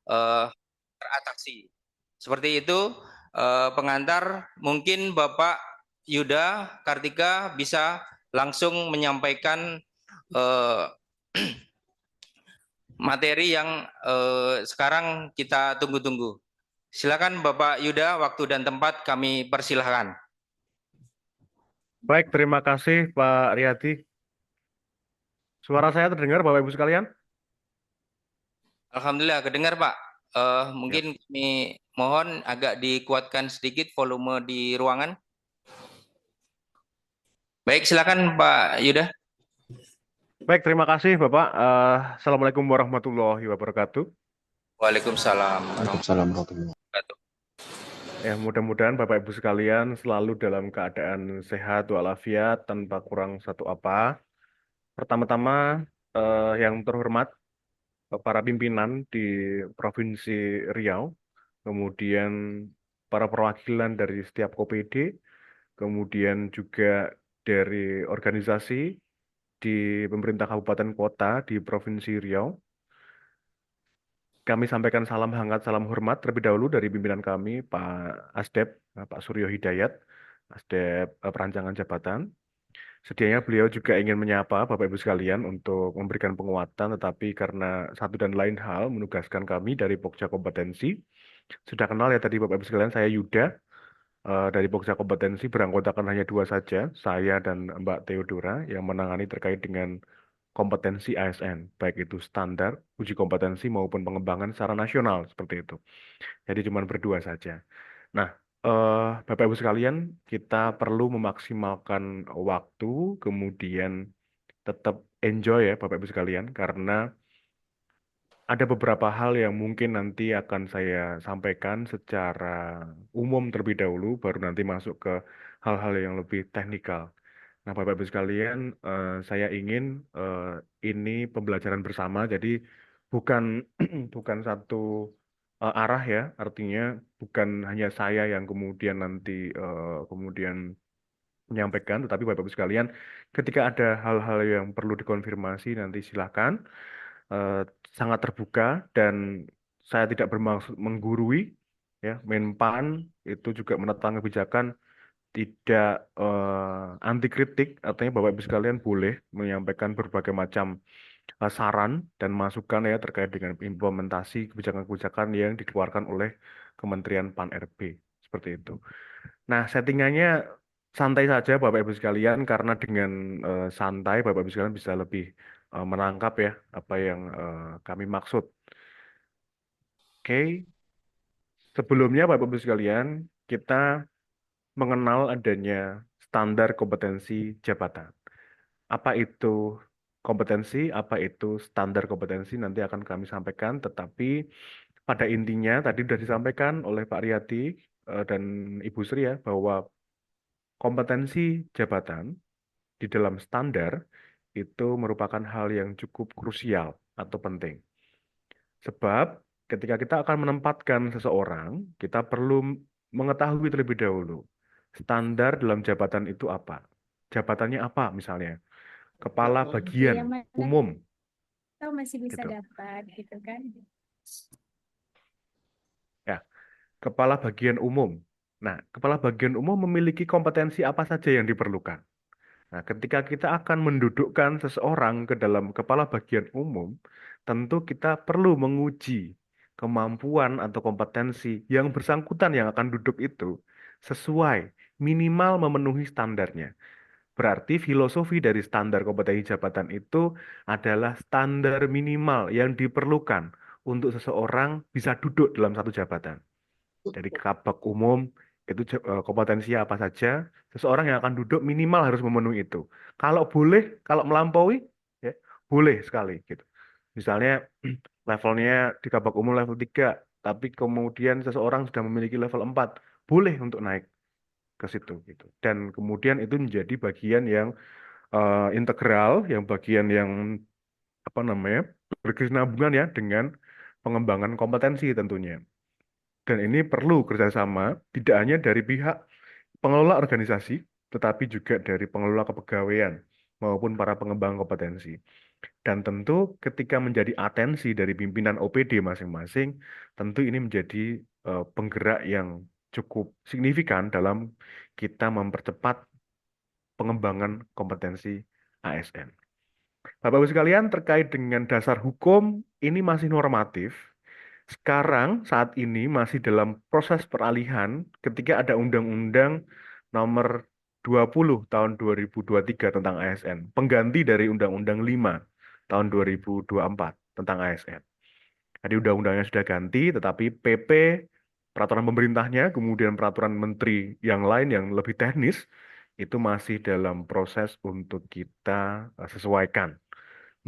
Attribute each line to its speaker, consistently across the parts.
Speaker 1: eh, teratasi. Seperti itu, pengantar mungkin Bapak Yuda Kartika bisa langsung menyampaikan eh, materi yang sekarang kita tunggu-tunggu. Silakan Bapak Yuda, waktu dan tempat kami persilahkan.
Speaker 2: Baik, terima kasih Pak Riyadi. Suara saya terdengar Bapak Ibu sekalian?
Speaker 1: Alhamdulillah, kedengar Pak.
Speaker 2: Ya.
Speaker 1: Mungkin kami mohon agak dikuatkan sedikit volume di ruangan. Baik, silakan Pak Yuda.
Speaker 2: Baik, terima kasih Bapak. Assalamualaikum warahmatullahi wabarakatuh.
Speaker 1: Waalaikumsalam
Speaker 3: Waalaikumsalam
Speaker 1: warahmatullahi
Speaker 3: warahmatullahi
Speaker 1: wabarakatuh.
Speaker 2: Ya, mudah-mudahan Bapak Ibu sekalian selalu dalam keadaan sehat walafiat tanpa kurang satu apa. Pertama-tama, yang terhormat para pimpinan di Provinsi Riau, kemudian para perwakilan dari setiap OPD, kemudian juga dari organisasi di pemerintah kabupaten kota di Provinsi Riau. Kami sampaikan salam hangat, salam hormat terlebih dahulu dari pimpinan kami, Pak Asdep, Pak Suryo Hidayat, Asdep Perancangan Jabatan. Sedianya beliau juga ingin menyapa Bapak Ibu sekalian untuk memberikan penguatan, tetapi karena satu dan lain hal menugaskan kami dari Pokja Kompetensi. Sudah kenal ya tadi Bapak Ibu sekalian, saya Yuda dari Pokja Kompetensi beranggotakan hanya dua saja, saya dan Mbak Theodora yang menangani terkait dengan kompetensi ASN, baik itu standar, uji kompetensi maupun pengembangan secara nasional seperti itu. Jadi cuma berdua saja. Nah, Bapak Ibu sekalian, kita perlu memaksimalkan waktu, kemudian tetap enjoy ya Bapak Ibu sekalian, karena ada beberapa hal yang mungkin nanti akan saya sampaikan secara umum terlebih dahulu, baru nanti masuk ke hal-hal yang lebih teknikal. Nah, Bapak Ibu sekalian, saya ingin eh, ini pembelajaran bersama, jadi bukan bukan satu arah ya, artinya bukan hanya saya yang kemudian nanti kemudian menyampaikan, tetapi Bapak Ibu sekalian, ketika ada hal-hal yang perlu dikonfirmasi nanti silakan, eh, sangat terbuka dan saya tidak bermaksud menggurui, ya, Menpan itu juga menetapkan kebijakan tidak anti kritik, artinya Bapak Ibu sekalian boleh menyampaikan berbagai macam saran dan masukan ya terkait dengan implementasi kebijakan-kebijakan yang dikeluarkan oleh Kementerian Pan RB seperti itu. Nah, settingannya santai saja Bapak Ibu sekalian karena dengan santai Bapak Ibu sekalian bisa lebih menangkap ya apa yang kami maksud. Oke, sebelumnya Bapak Ibu sekalian kita mengenal adanya standar kompetensi jabatan. Apa itu kompetensi, apa itu standar kompetensi nanti akan kami sampaikan, tetapi pada intinya tadi sudah disampaikan oleh Pak Riyadi dan Ibu Sri ya, bahwa kompetensi jabatan di dalam standar itu merupakan hal yang cukup krusial atau penting. Sebab ketika kita akan menempatkan seseorang, kita perlu mengetahui terlebih dahulu standar dalam jabatan itu apa. Jabatannya apa misalnya? Kepala
Speaker 4: Di
Speaker 2: bagian
Speaker 4: yang mana
Speaker 2: umum
Speaker 4: kita masih bisa
Speaker 2: gitu.
Speaker 4: dapat gitu kan.
Speaker 2: Ya, kepala bagian umum. Nah, kepala bagian umum memiliki kompetensi apa saja yang diperlukan. Nah, ketika kita akan mendudukkan seseorang ke dalam kepala bagian umum, tentu kita perlu menguji kemampuan atau kompetensi yang bersangkutan yang akan duduk itu sesuai minimal memenuhi standarnya. Berarti filosofi dari standar kompetensi jabatan itu adalah standar minimal yang diperlukan untuk seseorang bisa duduk dalam satu jabatan. Dari kabak umum itu kompetensi apa saja, seseorang yang akan duduk minimal harus memenuhi itu. Kalau boleh, kalau melampaui, ya boleh sekali gitu. Misalnya levelnya di kabak umum level 3, tapi kemudian seseorang sudah memiliki level 4, boleh untuk naik ke situ gitu. Dan kemudian itu menjadi bagian yang integral, yang bagian yang apa namanya berkesinambungan ya dengan pengembangan kompetensi tentunya. Dan ini perlu kerjasama tidak hanya dari pihak pengelola organisasi, tetapi juga dari pengelola kepegawaian maupun para pengembang kompetensi. Dan tentu ketika menjadi atensi dari pimpinan OPD masing-masing, tentu ini menjadi penggerak yang cukup signifikan dalam kita mempercepat pengembangan kompetensi ASN. Bapak Ibu sekalian, terkait dengan dasar hukum, ini masih normatif. Sekarang, saat ini masih dalam proses peralihan ketika ada Undang-Undang Nomor 20 tahun 2023 tentang ASN, pengganti dari Undang-Undang 5 tahun 2024 tentang ASN. Jadi undang-undangnya sudah ganti, tetapi PP, peraturan pemerintahnya, kemudian peraturan menteri yang lain yang lebih teknis, itu masih dalam proses untuk kita sesuaikan.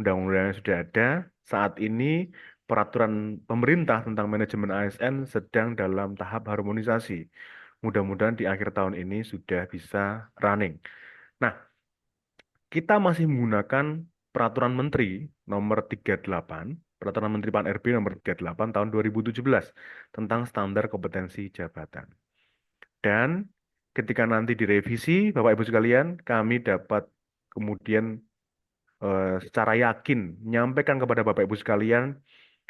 Speaker 2: Undang-undangnya sudah ada. Saat ini peraturan pemerintah tentang manajemen ASN sedang dalam tahap harmonisasi. Mudah-mudahan di akhir tahun ini sudah bisa running. Nah, kita masih menggunakan peraturan menteri nomor 38, peraturan menteri Pan RB nomor 38 tahun 2017 tentang standar kompetensi jabatan. Dan ketika nanti direvisi, Bapak Ibu sekalian, kami dapat kemudian secara yakin menyampaikan kepada Bapak Ibu sekalian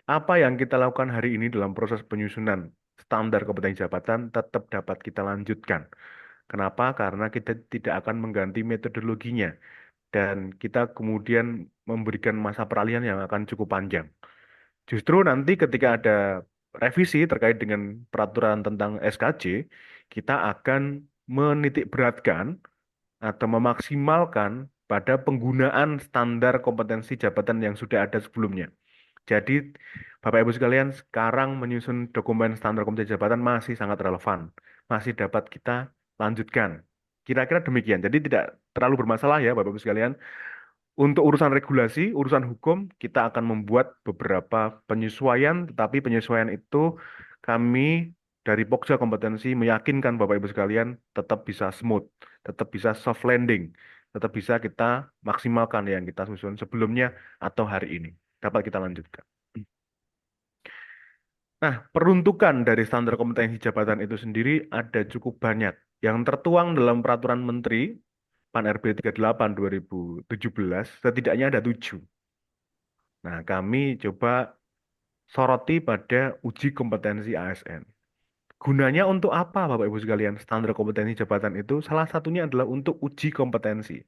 Speaker 2: apa yang kita lakukan hari ini dalam proses penyusunan standar kompetensi jabatan tetap dapat kita lanjutkan. Kenapa? Karena kita tidak akan mengganti metodologinya dan kita kemudian memberikan masa peralihan yang akan cukup panjang. Justru nanti ketika ada revisi terkait dengan peraturan tentang SKJ, kita akan menitik beratkan atau memaksimalkan pada penggunaan standar kompetensi jabatan yang sudah ada sebelumnya. Jadi, Bapak Ibu sekalian, sekarang menyusun dokumen standar kompetensi jabatan masih sangat relevan, masih dapat kita lanjutkan. Kira-kira demikian. Jadi tidak terlalu bermasalah ya, Bapak Ibu sekalian. Untuk urusan regulasi, urusan hukum, kita akan membuat beberapa penyesuaian, tetapi penyesuaian itu kami dari Pokja Kompetensi meyakinkan Bapak Ibu sekalian tetap bisa smooth, tetap bisa soft landing, tetap bisa kita maksimalkan yang kita susun sebelumnya atau hari ini. Dapat kita lanjutkan. Nah, peruntukan dari standar kompetensi jabatan itu sendiri ada cukup banyak. Yang tertuang dalam Peraturan Menteri Pan RB 38 2017, setidaknya ada 7. Nah, kami coba soroti pada uji kompetensi ASN. Gunanya untuk apa, Bapak Ibu sekalian? Standar kompetensi jabatan itu salah satunya adalah untuk uji kompetensi.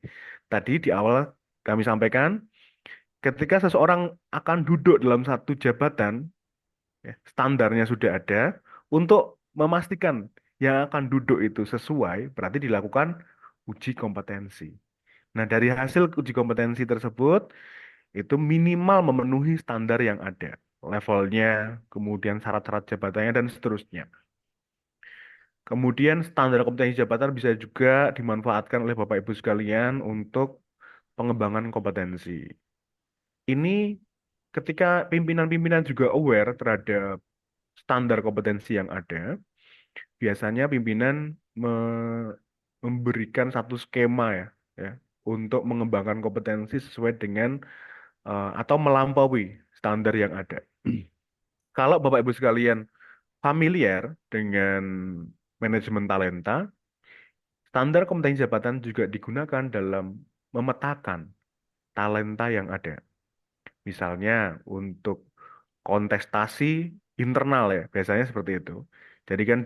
Speaker 2: Tadi di awal kami sampaikan, ketika seseorang akan duduk dalam satu jabatan, ya, standarnya sudah ada, untuk memastikan yang akan duduk itu sesuai, berarti dilakukan uji kompetensi. Nah, dari hasil uji kompetensi tersebut, itu minimal memenuhi standar yang ada. Levelnya, kemudian syarat-syarat jabatannya, dan seterusnya. Kemudian standar kompetensi jabatan bisa juga dimanfaatkan oleh Bapak Ibu sekalian untuk pengembangan kompetensi. Ini ketika pimpinan-pimpinan juga aware terhadap standar kompetensi yang ada, biasanya pimpinan memberikan satu skema ya untuk mengembangkan kompetensi sesuai dengan atau melampaui standar yang ada. Kalau Bapak Ibu sekalian familiar dengan manajemen talenta, standar kompetensi jabatan juga digunakan dalam memetakan talenta yang ada. Misalnya untuk kontestasi internal ya, biasanya seperti itu. Jadi kan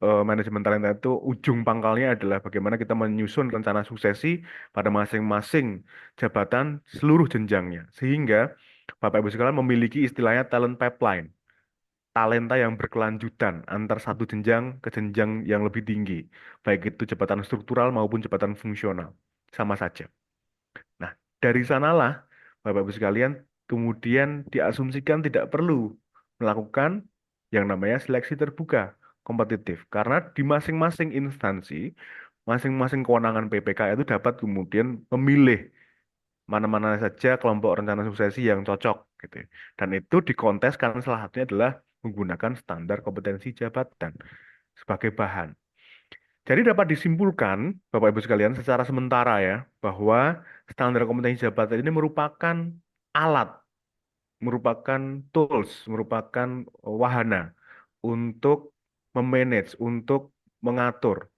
Speaker 2: manajemen talenta itu ujung pangkalnya adalah bagaimana kita menyusun rencana suksesi pada masing-masing jabatan seluruh jenjangnya. Sehingga Bapak Ibu sekalian memiliki istilahnya talent pipeline, talenta yang berkelanjutan antar satu jenjang ke jenjang yang lebih tinggi, baik itu jabatan struktural maupun jabatan fungsional, sama saja. Nah, dari sanalah Bapak Ibu sekalian kemudian diasumsikan tidak perlu melakukan yang namanya seleksi terbuka kompetitif karena di masing-masing instansi, masing-masing kewenangan PPK itu dapat kemudian memilih mana-mana saja kelompok rencana suksesi yang cocok gitu. Dan itu dikonteskan salah satunya adalah menggunakan standar kompetensi jabatan sebagai bahan. Jadi dapat disimpulkan, Bapak Ibu sekalian, secara sementara ya, bahwa standar kompetensi jabatan ini merupakan alat, merupakan tools, merupakan wahana untuk memanage, untuk mengatur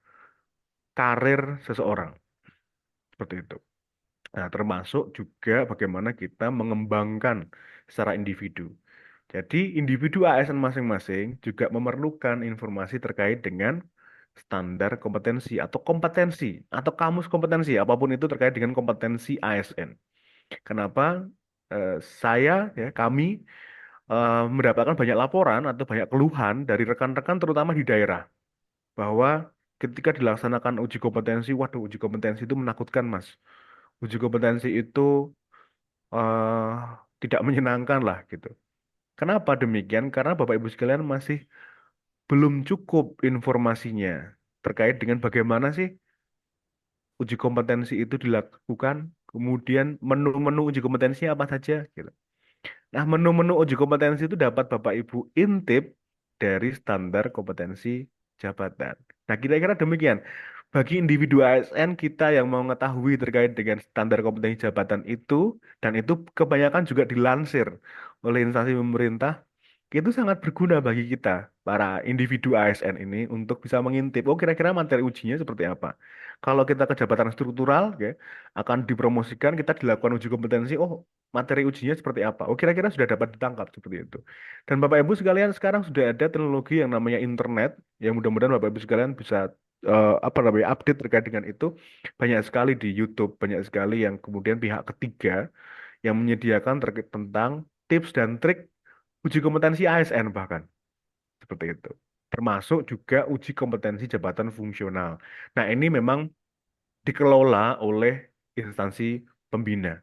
Speaker 2: karir seseorang. Seperti itu. Nah, termasuk juga bagaimana kita mengembangkan secara individu. Jadi, individu ASN masing-masing juga memerlukan informasi terkait dengan standar kompetensi atau kamus kompetensi apapun itu terkait dengan kompetensi ASN. Kenapa eh, saya ya kami mendapatkan banyak laporan atau banyak keluhan dari rekan-rekan terutama di daerah bahwa ketika dilaksanakan uji kompetensi, waduh uji kompetensi itu menakutkan, Mas. Uji kompetensi itu eh, tidak menyenangkan lah gitu. Kenapa demikian? Karena Bapak Ibu sekalian masih belum cukup informasinya terkait dengan bagaimana sih uji kompetensi itu dilakukan, kemudian menu-menu uji kompetensinya apa saja gitu. Nah, menu-menu uji kompetensi itu dapat Bapak Ibu intip dari standar kompetensi jabatan. Nah, kira-kira demikian. Bagi individu ASN kita yang mau mengetahui terkait dengan standar kompetensi jabatan itu, dan itu kebanyakan juga dilansir oleh instansi pemerintah, itu sangat berguna bagi kita, para individu ASN ini, untuk bisa mengintip, oh kira-kira materi ujinya seperti apa. Kalau kita ke jabatan struktural, ya, akan dipromosikan, kita dilakukan uji kompetensi, oh materi ujinya seperti apa. Oh kira-kira sudah dapat ditangkap seperti itu. Dan Bapak Ibu sekalian sekarang sudah ada teknologi yang namanya internet, yang mudah-mudahan Bapak Ibu sekalian bisa apa namanya update terkait dengan itu. Banyak sekali di YouTube, banyak sekali yang kemudian pihak ketiga yang menyediakan terkait tentang tips dan trik uji kompetensi ASN bahkan seperti itu. Termasuk juga uji kompetensi jabatan fungsional. Nah, ini memang dikelola oleh instansi pembina.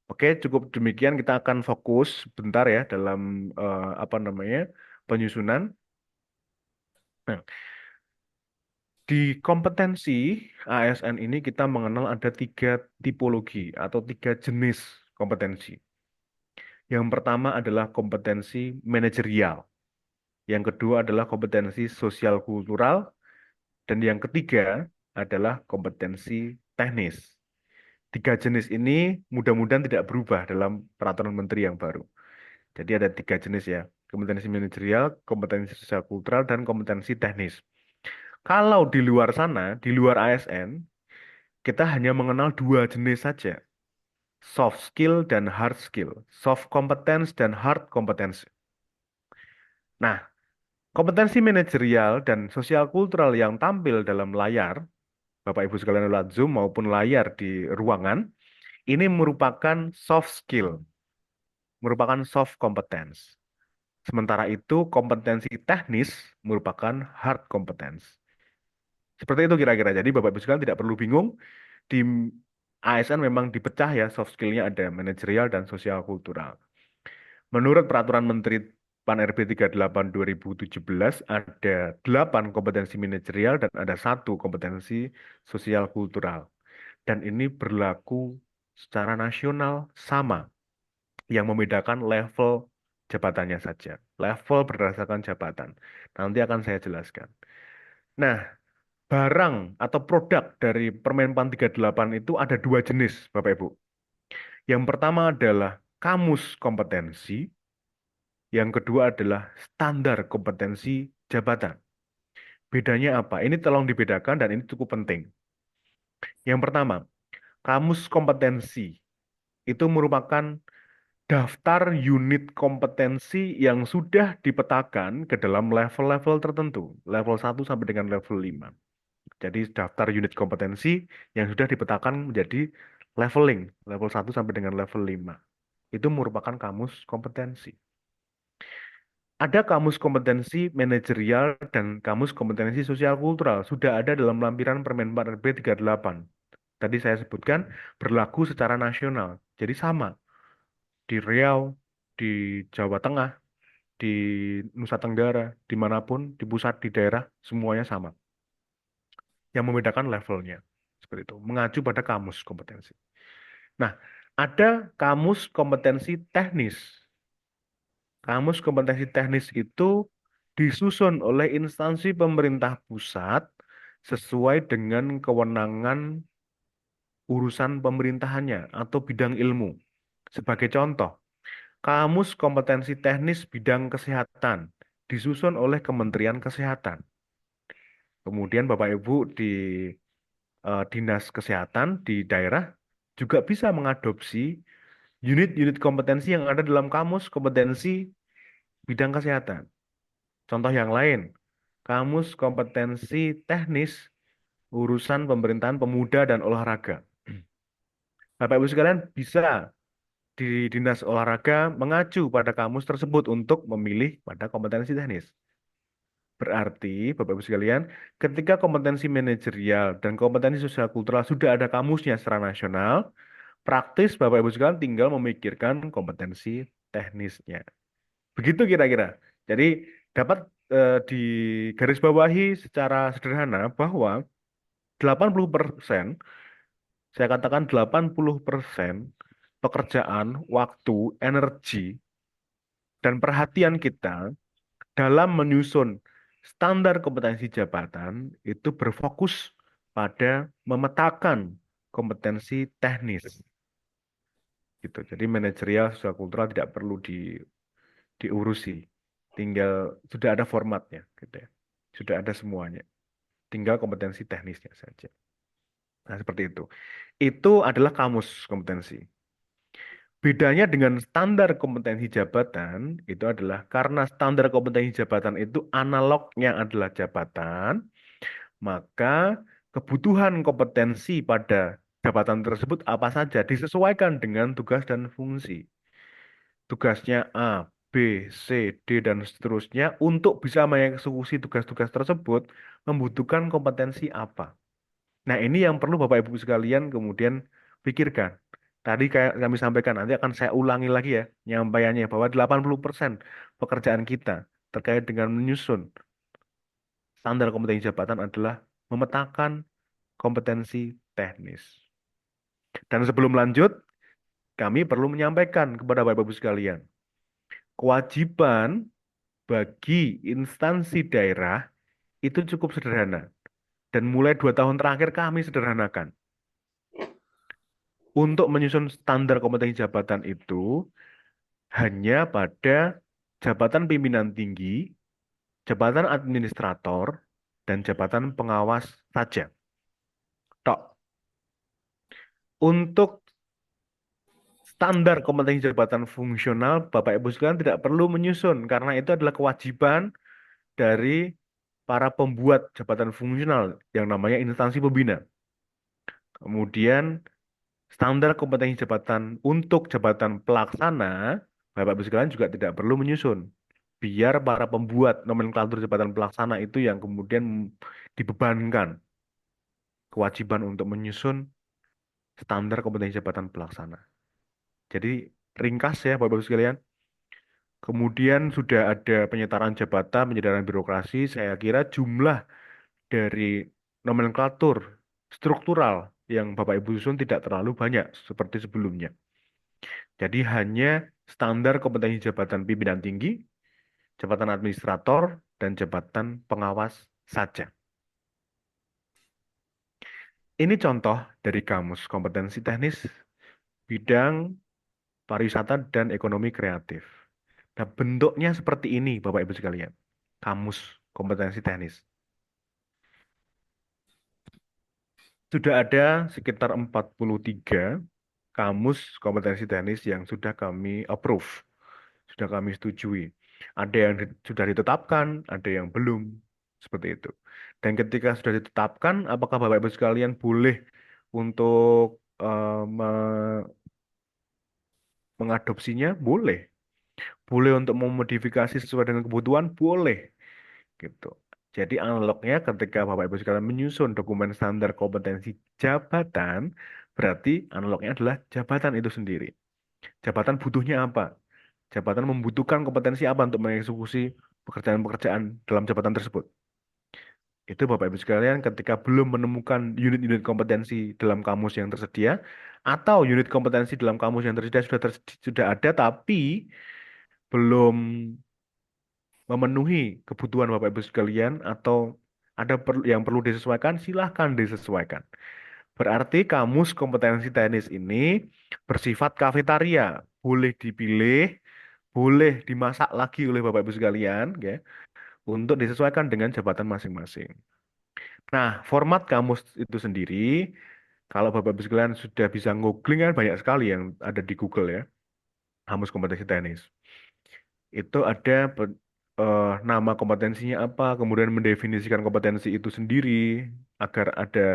Speaker 2: Oke, cukup demikian kita akan fokus bentar ya dalam apa namanya penyusunan. Nah, di kompetensi ASN ini kita mengenal ada tiga tipologi atau tiga jenis kompetensi. Yang pertama adalah kompetensi manajerial. Yang kedua adalah kompetensi sosial kultural. Dan yang ketiga adalah kompetensi teknis. Tiga jenis ini mudah-mudahan tidak berubah dalam peraturan menteri yang baru. Jadi ada tiga jenis ya, kompetensi manajerial, kompetensi sosial kultural, dan kompetensi teknis. Kalau di luar sana, di luar ASN, kita hanya mengenal dua jenis saja, soft skill dan hard skill, soft competence dan hard competence. Nah, kompetensi manajerial dan sosial kultural yang tampil dalam layar, Bapak Ibu sekalian lewat Zoom maupun layar di ruangan, ini merupakan soft skill, merupakan soft competence. Sementara itu, kompetensi teknis merupakan hard competence. Seperti itu kira-kira. Jadi Bapak Ibu sekalian tidak perlu bingung. Di ASN memang dipecah ya, soft skill-nya ada manajerial dan sosial kultural. Menurut Peraturan Menteri PAN RB 38 2017, ada 8 kompetensi manajerial dan ada satu kompetensi sosial kultural. Dan ini berlaku secara nasional sama. Yang membedakan level jabatannya saja. Level berdasarkan jabatan. Nanti akan saya jelaskan. Nah, barang atau produk dari Permenpan 38 itu ada dua jenis, Bapak Ibu. Yang pertama adalah kamus kompetensi, yang kedua adalah standar kompetensi jabatan. Bedanya apa? Ini tolong dibedakan dan ini cukup penting. Yang pertama, kamus kompetensi itu merupakan daftar unit kompetensi yang sudah dipetakan ke dalam level-level tertentu, level 1 sampai dengan level 5. Jadi daftar unit kompetensi yang sudah dipetakan menjadi leveling, level 1 sampai dengan level 5. Itu merupakan kamus kompetensi. Ada kamus kompetensi manajerial dan kamus kompetensi sosial kultural. Sudah ada dalam lampiran Permen 4 RB 38. Tadi saya sebutkan berlaku secara nasional. Jadi sama di Riau, di Jawa Tengah, di Nusa Tenggara, dimanapun, di pusat, di daerah, semuanya sama. Yang membedakan levelnya. Seperti itu. Mengacu pada kamus kompetensi. Nah, ada kamus kompetensi teknis. Kamus kompetensi teknis itu disusun oleh instansi pemerintah pusat sesuai dengan kewenangan urusan pemerintahannya atau bidang ilmu. Sebagai contoh, Kamus Kompetensi Teknis Bidang Kesehatan disusun oleh Kementerian Kesehatan. Kemudian Bapak Ibu di Dinas Kesehatan di daerah juga bisa mengadopsi unit-unit kompetensi yang ada dalam kamus kompetensi bidang kesehatan. Contoh yang lain, kamus kompetensi teknis urusan pemerintahan pemuda dan olahraga. Bapak Ibu sekalian bisa di Dinas Olahraga mengacu pada kamus tersebut untuk memilih pada kompetensi teknis. Berarti, Bapak Ibu sekalian, ketika kompetensi manajerial dan kompetensi sosial kultural sudah ada kamusnya secara nasional, praktis Bapak Ibu sekalian tinggal memikirkan kompetensi teknisnya. Begitu kira-kira. Jadi dapat digarisbawahi secara sederhana bahwa 80%, saya katakan 80% pekerjaan, waktu, energi, dan perhatian kita dalam menyusun standar kompetensi jabatan itu berfokus pada memetakan kompetensi teknis gitu. Jadi manajerial sosial kultural tidak perlu diurusi. Tinggal sudah ada formatnya gitu ya. Sudah ada semuanya. Tinggal kompetensi teknisnya saja. Nah, seperti itu. Itu adalah kamus kompetensi. Bedanya dengan standar kompetensi jabatan itu adalah karena standar kompetensi jabatan itu analognya adalah jabatan, maka kebutuhan kompetensi pada jabatan tersebut apa saja disesuaikan dengan tugas dan fungsi. Tugasnya A, B, C, D, dan seterusnya untuk bisa mengeksekusi tugas-tugas tersebut membutuhkan kompetensi apa. Nah, ini yang perlu Bapak Ibu sekalian kemudian pikirkan. Tadi kayak kami sampaikan, nanti akan saya ulangi lagi ya, nyampaiannya bahwa 80% pekerjaan kita terkait dengan menyusun standar kompetensi jabatan adalah memetakan kompetensi teknis. Dan sebelum lanjut, kami perlu menyampaikan kepada Bapak Ibu sekalian, kewajiban bagi instansi daerah itu cukup sederhana. Dan mulai 2 tahun terakhir kami sederhanakan. Untuk menyusun standar kompetensi jabatan itu hanya pada jabatan pimpinan tinggi, jabatan administrator, dan jabatan pengawas saja. Tok. Untuk standar kompetensi jabatan fungsional, Bapak Ibu sekalian tidak perlu menyusun karena itu adalah kewajiban dari para pembuat jabatan fungsional yang namanya instansi pembina. Kemudian standar kompetensi jabatan untuk jabatan pelaksana, Bapak Ibu sekalian juga tidak perlu menyusun. Biar para pembuat nomenklatur jabatan pelaksana itu yang kemudian dibebankan kewajiban untuk menyusun standar kompetensi jabatan pelaksana. Jadi ringkas ya Bapak Ibu sekalian. Kemudian sudah ada penyetaraan jabatan, penyetaraan birokrasi. Saya kira jumlah dari nomenklatur struktural yang Bapak Ibu susun tidak terlalu banyak seperti sebelumnya. Jadi hanya standar kompetensi jabatan pimpinan tinggi, jabatan administrator, dan jabatan pengawas saja. Ini contoh dari kamus kompetensi teknis bidang pariwisata dan ekonomi kreatif. Nah, bentuknya seperti ini, Bapak Ibu sekalian. Kamus kompetensi teknis. Sudah ada sekitar 43 kamus kompetensi teknis yang sudah kami approve, sudah kami setujui. Ada yang sudah ditetapkan, ada yang belum, seperti itu. Dan ketika sudah ditetapkan, apakah Bapak Ibu sekalian boleh untuk mengadopsinya? Boleh. Boleh untuk memodifikasi sesuai dengan kebutuhan? Boleh. Gitu. Jadi analognya ketika Bapak Ibu sekalian menyusun dokumen standar kompetensi jabatan, berarti analognya adalah jabatan itu sendiri. Jabatan butuhnya apa? Jabatan membutuhkan kompetensi apa untuk mengeksekusi pekerjaan-pekerjaan dalam jabatan tersebut. Itu Bapak Ibu sekalian ketika belum menemukan unit-unit kompetensi dalam kamus yang tersedia, atau unit kompetensi dalam kamus yang tersedia sudah ada tapi belum memenuhi kebutuhan Bapak Ibu sekalian atau ada yang perlu disesuaikan, silahkan disesuaikan. Berarti kamus kompetensi teknis ini bersifat kafetaria, boleh dipilih, boleh dimasak lagi oleh Bapak Ibu sekalian, ya, untuk disesuaikan dengan jabatan masing-masing. Nah, format kamus itu sendiri Kalau Bapak Ibu sekalian sudah bisa googling kan banyak sekali yang ada di Google ya, Kamus Kompetensi Teknis. Itu ada nama kompetensinya apa, kemudian mendefinisikan kompetensi itu sendiri agar ada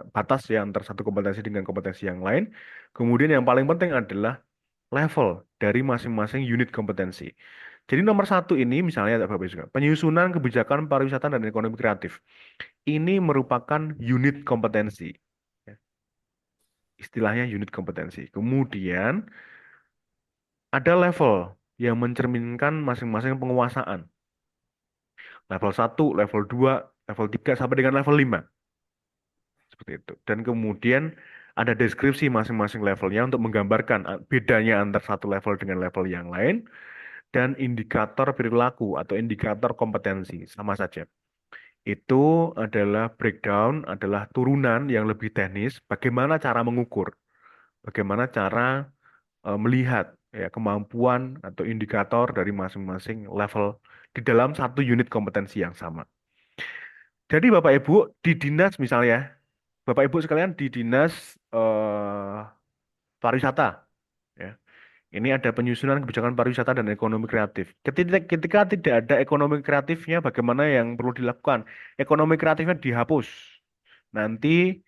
Speaker 2: batas ya antar satu kompetensi dengan kompetensi yang lain. Kemudian yang paling penting adalah level dari masing-masing unit kompetensi. Jadi nomor satu ini misalnya Bapak Ibu sekalian, penyusunan kebijakan pariwisata dan ekonomi kreatif. Ini merupakan unit kompetensi. Ya, istilahnya unit kompetensi. Kemudian ada level yang mencerminkan masing-masing penguasaan. Level satu, level 2, level 3 sampai dengan level 5. Seperti itu. Dan kemudian ada deskripsi masing-masing levelnya untuk menggambarkan bedanya antar satu level dengan level yang lain dan indikator perilaku atau indikator kompetensi sama saja. Itu adalah breakdown, adalah turunan yang lebih teknis bagaimana cara mengukur, bagaimana cara melihat ya kemampuan atau indikator dari masing-masing level di dalam satu unit kompetensi yang sama. Jadi Bapak Ibu di dinas misalnya, Bapak Ibu sekalian di dinas eh, pariwisata, ya. Ini ada penyusunan kebijakan pariwisata dan ekonomi kreatif. Ketika tidak ada ekonomi kreatifnya, bagaimana yang perlu dilakukan? Ekonomi kreatifnya dihapus. Nanti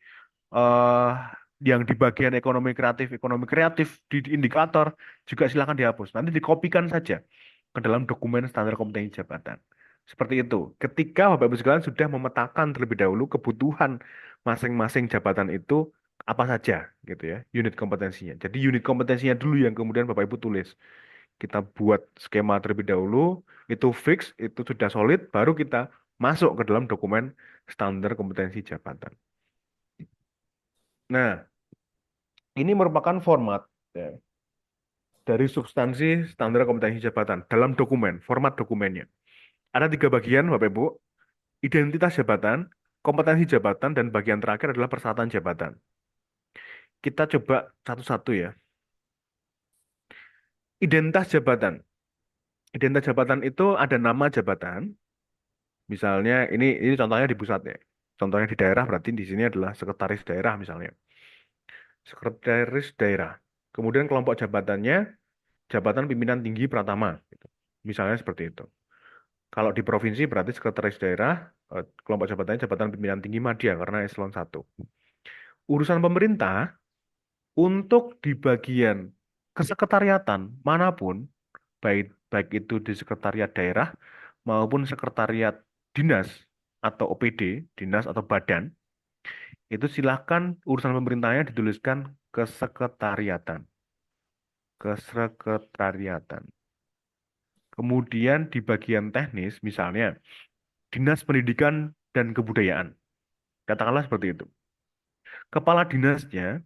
Speaker 2: eh yang di bagian ekonomi kreatif di indikator juga silakan dihapus. Nanti dikopikan saja ke dalam dokumen standar kompetensi jabatan. Seperti itu. Ketika Bapak Ibu sekalian sudah memetakan terlebih dahulu kebutuhan masing-masing jabatan itu apa saja gitu ya, unit kompetensinya. Jadi unit kompetensinya dulu yang kemudian Bapak Ibu tulis. Kita buat skema terlebih dahulu, itu fix, itu sudah solid, baru kita masuk ke dalam dokumen standar kompetensi jabatan. Nah, ini merupakan format ya, dari substansi standar kompetensi jabatan dalam dokumen, format dokumennya. Ada 3 bagian, Bapak Ibu, identitas jabatan, kompetensi jabatan, dan bagian terakhir adalah persyaratan jabatan. Kita coba satu-satu ya. Identitas jabatan. Identitas jabatan itu ada nama jabatan, misalnya ini contohnya di pusat ya. Contohnya di daerah berarti di sini adalah sekretaris daerah misalnya. Sekretaris daerah. Kemudian kelompok jabatannya, jabatan pimpinan tinggi Pratama. Gitu. Misalnya seperti itu. Kalau di provinsi berarti sekretaris daerah, kelompok jabatannya jabatan pimpinan tinggi Madya karena eselon 1. Urusan pemerintah, untuk di bagian kesekretariatan manapun, baik baik itu di sekretariat daerah maupun sekretariat dinas atau OPD, dinas atau badan, itu silahkan urusan pemerintahnya dituliskan kesekretariatan. Kesekretariatan. Kemudian di bagian teknis, misalnya Dinas Pendidikan dan Kebudayaan. Katakanlah seperti itu. Kepala dinasnya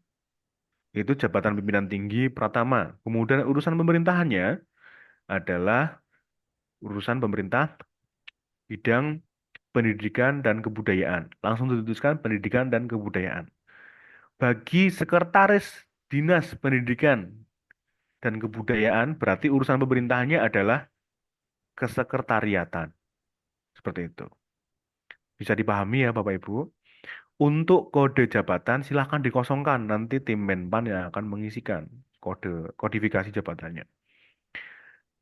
Speaker 2: itu jabatan pimpinan tinggi Pratama. Kemudian urusan pemerintahannya adalah urusan pemerintah bidang pendidikan dan kebudayaan. Langsung dituliskan pendidikan dan kebudayaan. Bagi sekretaris Dinas Pendidikan dan Kebudayaan, berarti urusan pemerintahannya adalah kesekretariatan. Seperti itu. Bisa dipahami ya Bapak Ibu. Untuk kode jabatan silahkan dikosongkan. Nanti tim Menpan yang akan mengisikan kodifikasi jabatannya.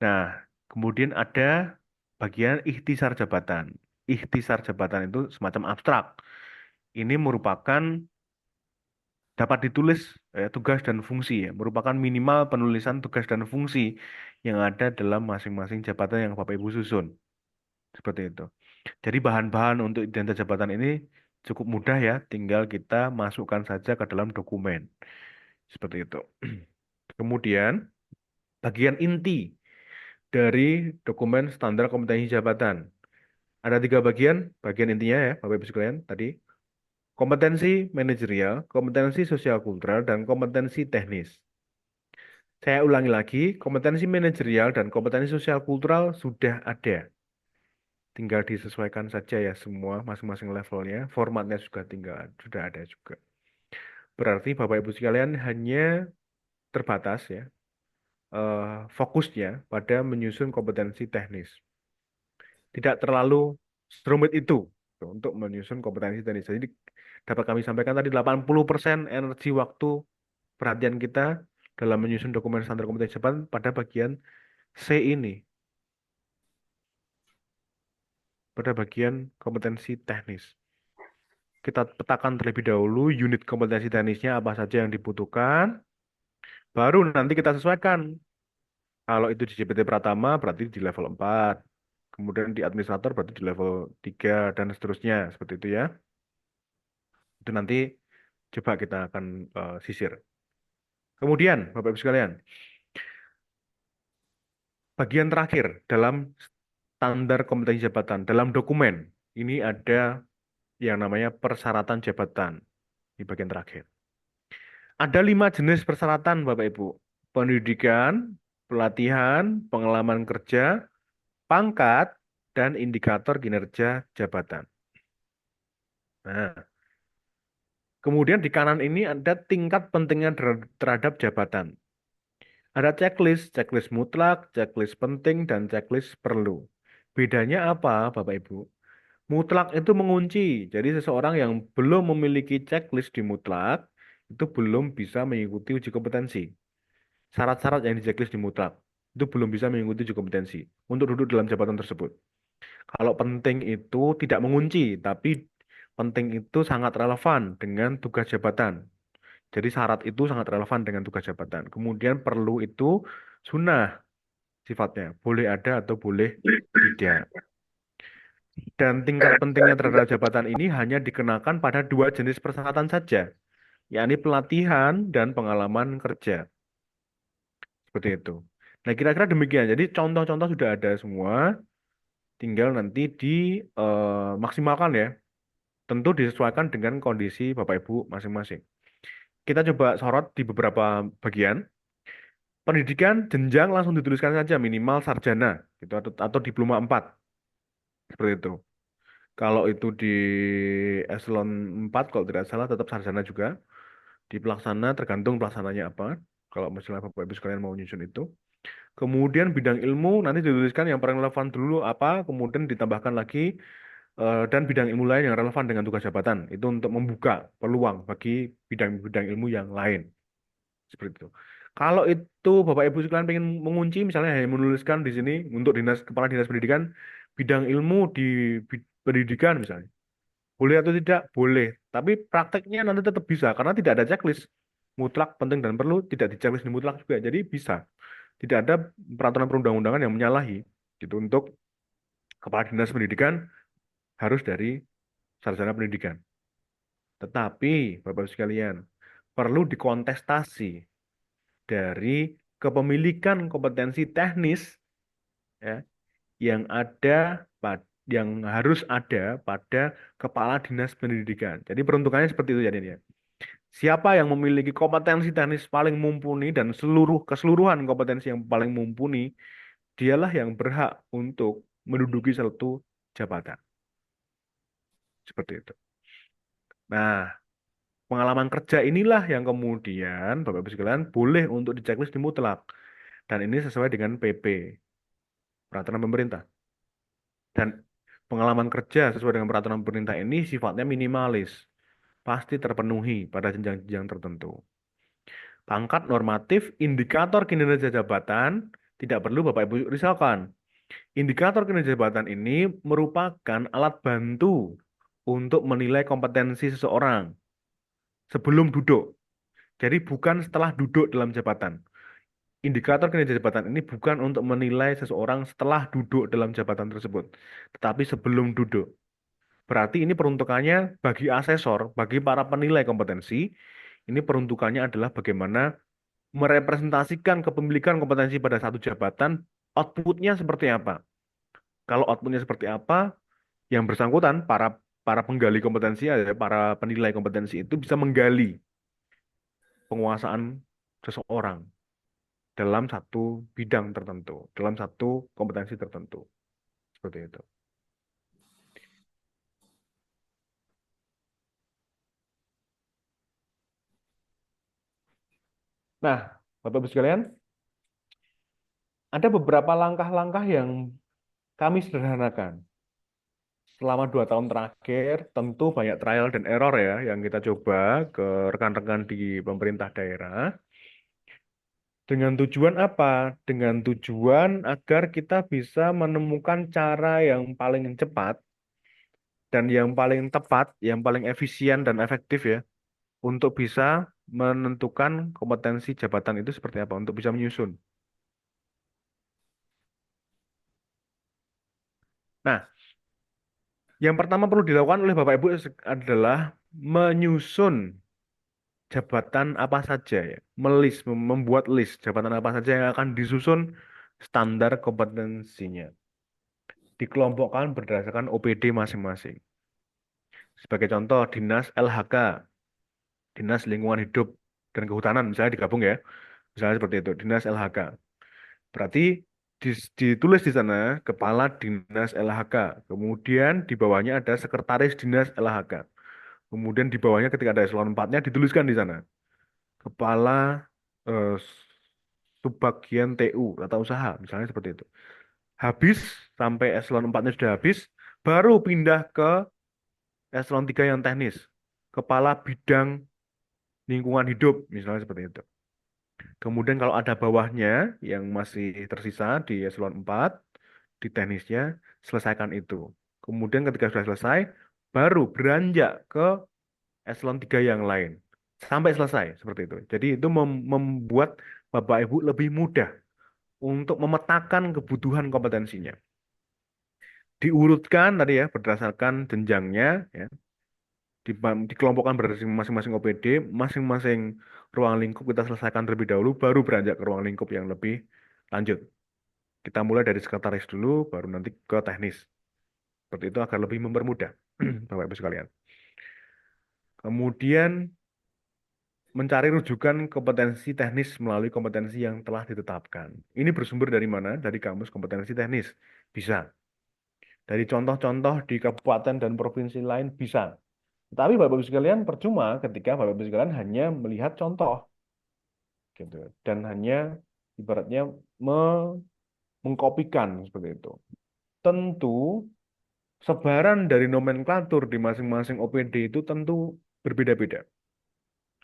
Speaker 2: Nah, kemudian ada bagian ikhtisar jabatan. Ikhtisar jabatan itu semacam abstrak. Ini merupakan dapat ditulis tugas dan fungsi ya, merupakan minimal penulisan tugas dan fungsi yang ada dalam masing-masing jabatan yang Bapak Ibu susun. Seperti itu. Jadi bahan-bahan untuk identitas jabatan ini cukup mudah ya, tinggal kita masukkan saja ke dalam dokumen. Seperti itu. Kemudian bagian inti dari dokumen standar kompetensi jabatan. Ada 3 bagian, bagian intinya ya, Bapak Ibu sekalian tadi. Kompetensi manajerial, kompetensi sosial kultural, dan kompetensi teknis. Saya ulangi lagi, kompetensi manajerial dan kompetensi sosial kultural sudah ada. Tinggal disesuaikan saja ya semua masing-masing levelnya, formatnya sudah ada juga. Berarti Bapak Ibu sekalian hanya terbatas ya fokusnya pada menyusun kompetensi teknis. Tidak terlalu serumit itu untuk menyusun kompetensi teknis. Jadi dapat kami sampaikan tadi 80% energi waktu perhatian kita dalam menyusun dokumen standar kompetensi jabatan pada bagian C ini, pada bagian kompetensi teknis. Kita petakan terlebih dahulu unit kompetensi teknisnya apa saja yang dibutuhkan, baru nanti kita sesuaikan. Kalau itu di JPT Pratama berarti di level 4, kemudian di administrator berarti di level 3 dan seterusnya, seperti itu ya. Itu nanti coba kita akan sisir. Kemudian, Bapak Ibu sekalian, bagian terakhir dalam standar kompetensi jabatan, dalam dokumen, ini ada yang namanya persyaratan jabatan di bagian terakhir. Ada 5 jenis persyaratan, Bapak Ibu. Pendidikan, pelatihan, pengalaman kerja, pangkat, dan indikator kinerja jabatan. Nah, kemudian di kanan ini ada tingkat pentingnya terhadap jabatan. Ada checklist, checklist mutlak, checklist penting, dan checklist perlu. Bedanya apa, Bapak Ibu? Mutlak itu mengunci. Jadi seseorang yang belum memiliki checklist di mutlak itu belum bisa mengikuti uji kompetensi. Syarat-syarat yang di checklist di mutlak itu belum bisa mengikuti uji kompetensi untuk duduk dalam jabatan tersebut. Kalau penting itu tidak mengunci, tapi penting itu sangat relevan dengan tugas jabatan. Jadi syarat itu sangat relevan dengan tugas jabatan. Kemudian perlu itu sunnah sifatnya, boleh ada atau boleh tidak. Dan tingkat pentingnya terhadap jabatan ini hanya dikenakan pada 2 jenis persyaratan saja, yakni pelatihan dan pengalaman kerja. Seperti itu. Nah, kira-kira demikian. Jadi contoh-contoh sudah ada semua, tinggal nanti dimaksimalkan ya. Tentu disesuaikan dengan kondisi Bapak Ibu masing-masing. Kita coba sorot di beberapa bagian. Pendidikan jenjang langsung dituliskan saja minimal sarjana gitu atau diploma 4. Seperti itu. Kalau itu di eselon 4 kalau tidak salah tetap sarjana juga. Di pelaksana tergantung pelaksananya apa. Kalau misalnya Bapak Ibu sekalian mau nyusun itu. Kemudian bidang ilmu nanti dituliskan yang paling relevan dulu apa, kemudian ditambahkan lagi dan bidang ilmu lain yang relevan dengan tugas jabatan. Itu untuk membuka peluang bagi bidang-bidang ilmu yang lain. Seperti itu. Kalau itu Bapak Ibu sekalian pengen mengunci, misalnya hanya menuliskan di sini untuk kepala dinas pendidikan, bidang ilmu di pendidikan misalnya. Boleh atau tidak? Boleh. Tapi prakteknya nanti tetap bisa, karena tidak ada checklist. Mutlak, penting, dan perlu, tidak di checklist di mutlak juga. Jadi bisa. Tidak ada peraturan perundang-undangan yang menyalahi. Gitu. Untuk kepala dinas pendidikan harus dari sarjana pendidikan. Tetapi, Bapak-Ibu sekalian, perlu dikontestasi dari kepemilikan kompetensi teknis ya, yang ada yang harus ada pada kepala dinas pendidikan. Jadi peruntukannya seperti itu jadinya. Siapa yang memiliki kompetensi teknis paling mumpuni dan keseluruhan kompetensi yang paling mumpuni, dialah yang berhak untuk menduduki suatu jabatan. Seperti itu. Nah, pengalaman kerja inilah yang kemudian Bapak Ibu sekalian boleh untuk di checklist di mutlak. Dan ini sesuai dengan PP, peraturan pemerintah. Dan pengalaman kerja sesuai dengan peraturan pemerintah ini sifatnya minimalis, pasti terpenuhi pada jenjang-jenjang tertentu. Pangkat normatif, indikator kinerja jabatan, tidak perlu Bapak Ibu risaukan. Indikator kinerja jabatan ini merupakan alat bantu untuk menilai kompetensi seseorang sebelum duduk. Jadi bukan setelah duduk dalam jabatan. Indikator kinerja jabatan ini bukan untuk menilai seseorang setelah duduk dalam jabatan tersebut, tetapi sebelum duduk. Berarti ini peruntukannya bagi asesor, bagi para penilai kompetensi, ini peruntukannya adalah bagaimana merepresentasikan kepemilikan kompetensi pada satu jabatan, outputnya seperti apa. Kalau outputnya seperti apa, yang bersangkutan, para penggali kompetensi, para penilai kompetensi itu bisa menggali penguasaan seseorang dalam satu bidang tertentu, dalam satu kompetensi tertentu. Seperti itu. Nah, Bapak-Ibu sekalian, ada beberapa langkah-langkah yang kami sederhanakan. selama 2 tahun terakhir tentu banyak trial dan error ya yang kita coba ke rekan-rekan di pemerintah daerah. Dengan tujuan apa? Dengan tujuan agar kita bisa menemukan cara yang paling cepat dan yang paling tepat, yang paling efisien dan efektif ya, untuk bisa menentukan kompetensi jabatan itu seperti apa, untuk bisa menyusun. Nah, yang pertama perlu dilakukan oleh Bapak Ibu adalah menyusun jabatan apa saja ya, membuat list jabatan apa saja yang akan disusun standar kompetensinya. Dikelompokkan berdasarkan OPD masing-masing. Sebagai contoh, Dinas LHK, Dinas Lingkungan Hidup dan Kehutanan, misalnya digabung ya. Misalnya seperti itu, Dinas LHK. Berarti ditulis di sana Kepala Dinas LHK. Kemudian di bawahnya ada Sekretaris Dinas LHK. Kemudian di bawahnya ketika ada eselon 4-nya dituliskan di sana. Kepala eh, Subbagian TU, Tata Usaha, misalnya seperti itu. Habis, sampai eselon 4-nya sudah habis, baru pindah ke eselon 3 yang teknis. Kepala Bidang Lingkungan Hidup, misalnya seperti itu. Kemudian kalau ada bawahnya yang masih tersisa di eselon 4, di teknisnya, selesaikan itu. Kemudian ketika sudah selesai, baru beranjak ke eselon 3 yang lain. Sampai selesai, seperti itu. Jadi itu membuat Bapak Ibu lebih mudah untuk memetakan kebutuhan kompetensinya. Diurutkan tadi ya, berdasarkan jenjangnya, ya. Dikelompokkan berdasarkan masing-masing OPD, masing-masing ruang lingkup kita selesaikan terlebih dahulu, baru beranjak ke ruang lingkup yang lebih lanjut. Kita mulai dari sekretaris dulu, baru nanti ke teknis. Seperti itu agar lebih mempermudah, Bapak Ibu sekalian. Kemudian mencari rujukan kompetensi teknis melalui kompetensi yang telah ditetapkan. Ini bersumber dari mana? Dari kamus kompetensi teknis. Bisa. Dari contoh-contoh di kabupaten dan provinsi lain bisa. Tapi Bapak Ibu sekalian percuma ketika Bapak Ibu sekalian hanya melihat contoh gitu dan hanya ibaratnya mengkopikan seperti itu. Tentu sebaran dari nomenklatur di masing-masing OPD itu tentu berbeda-beda.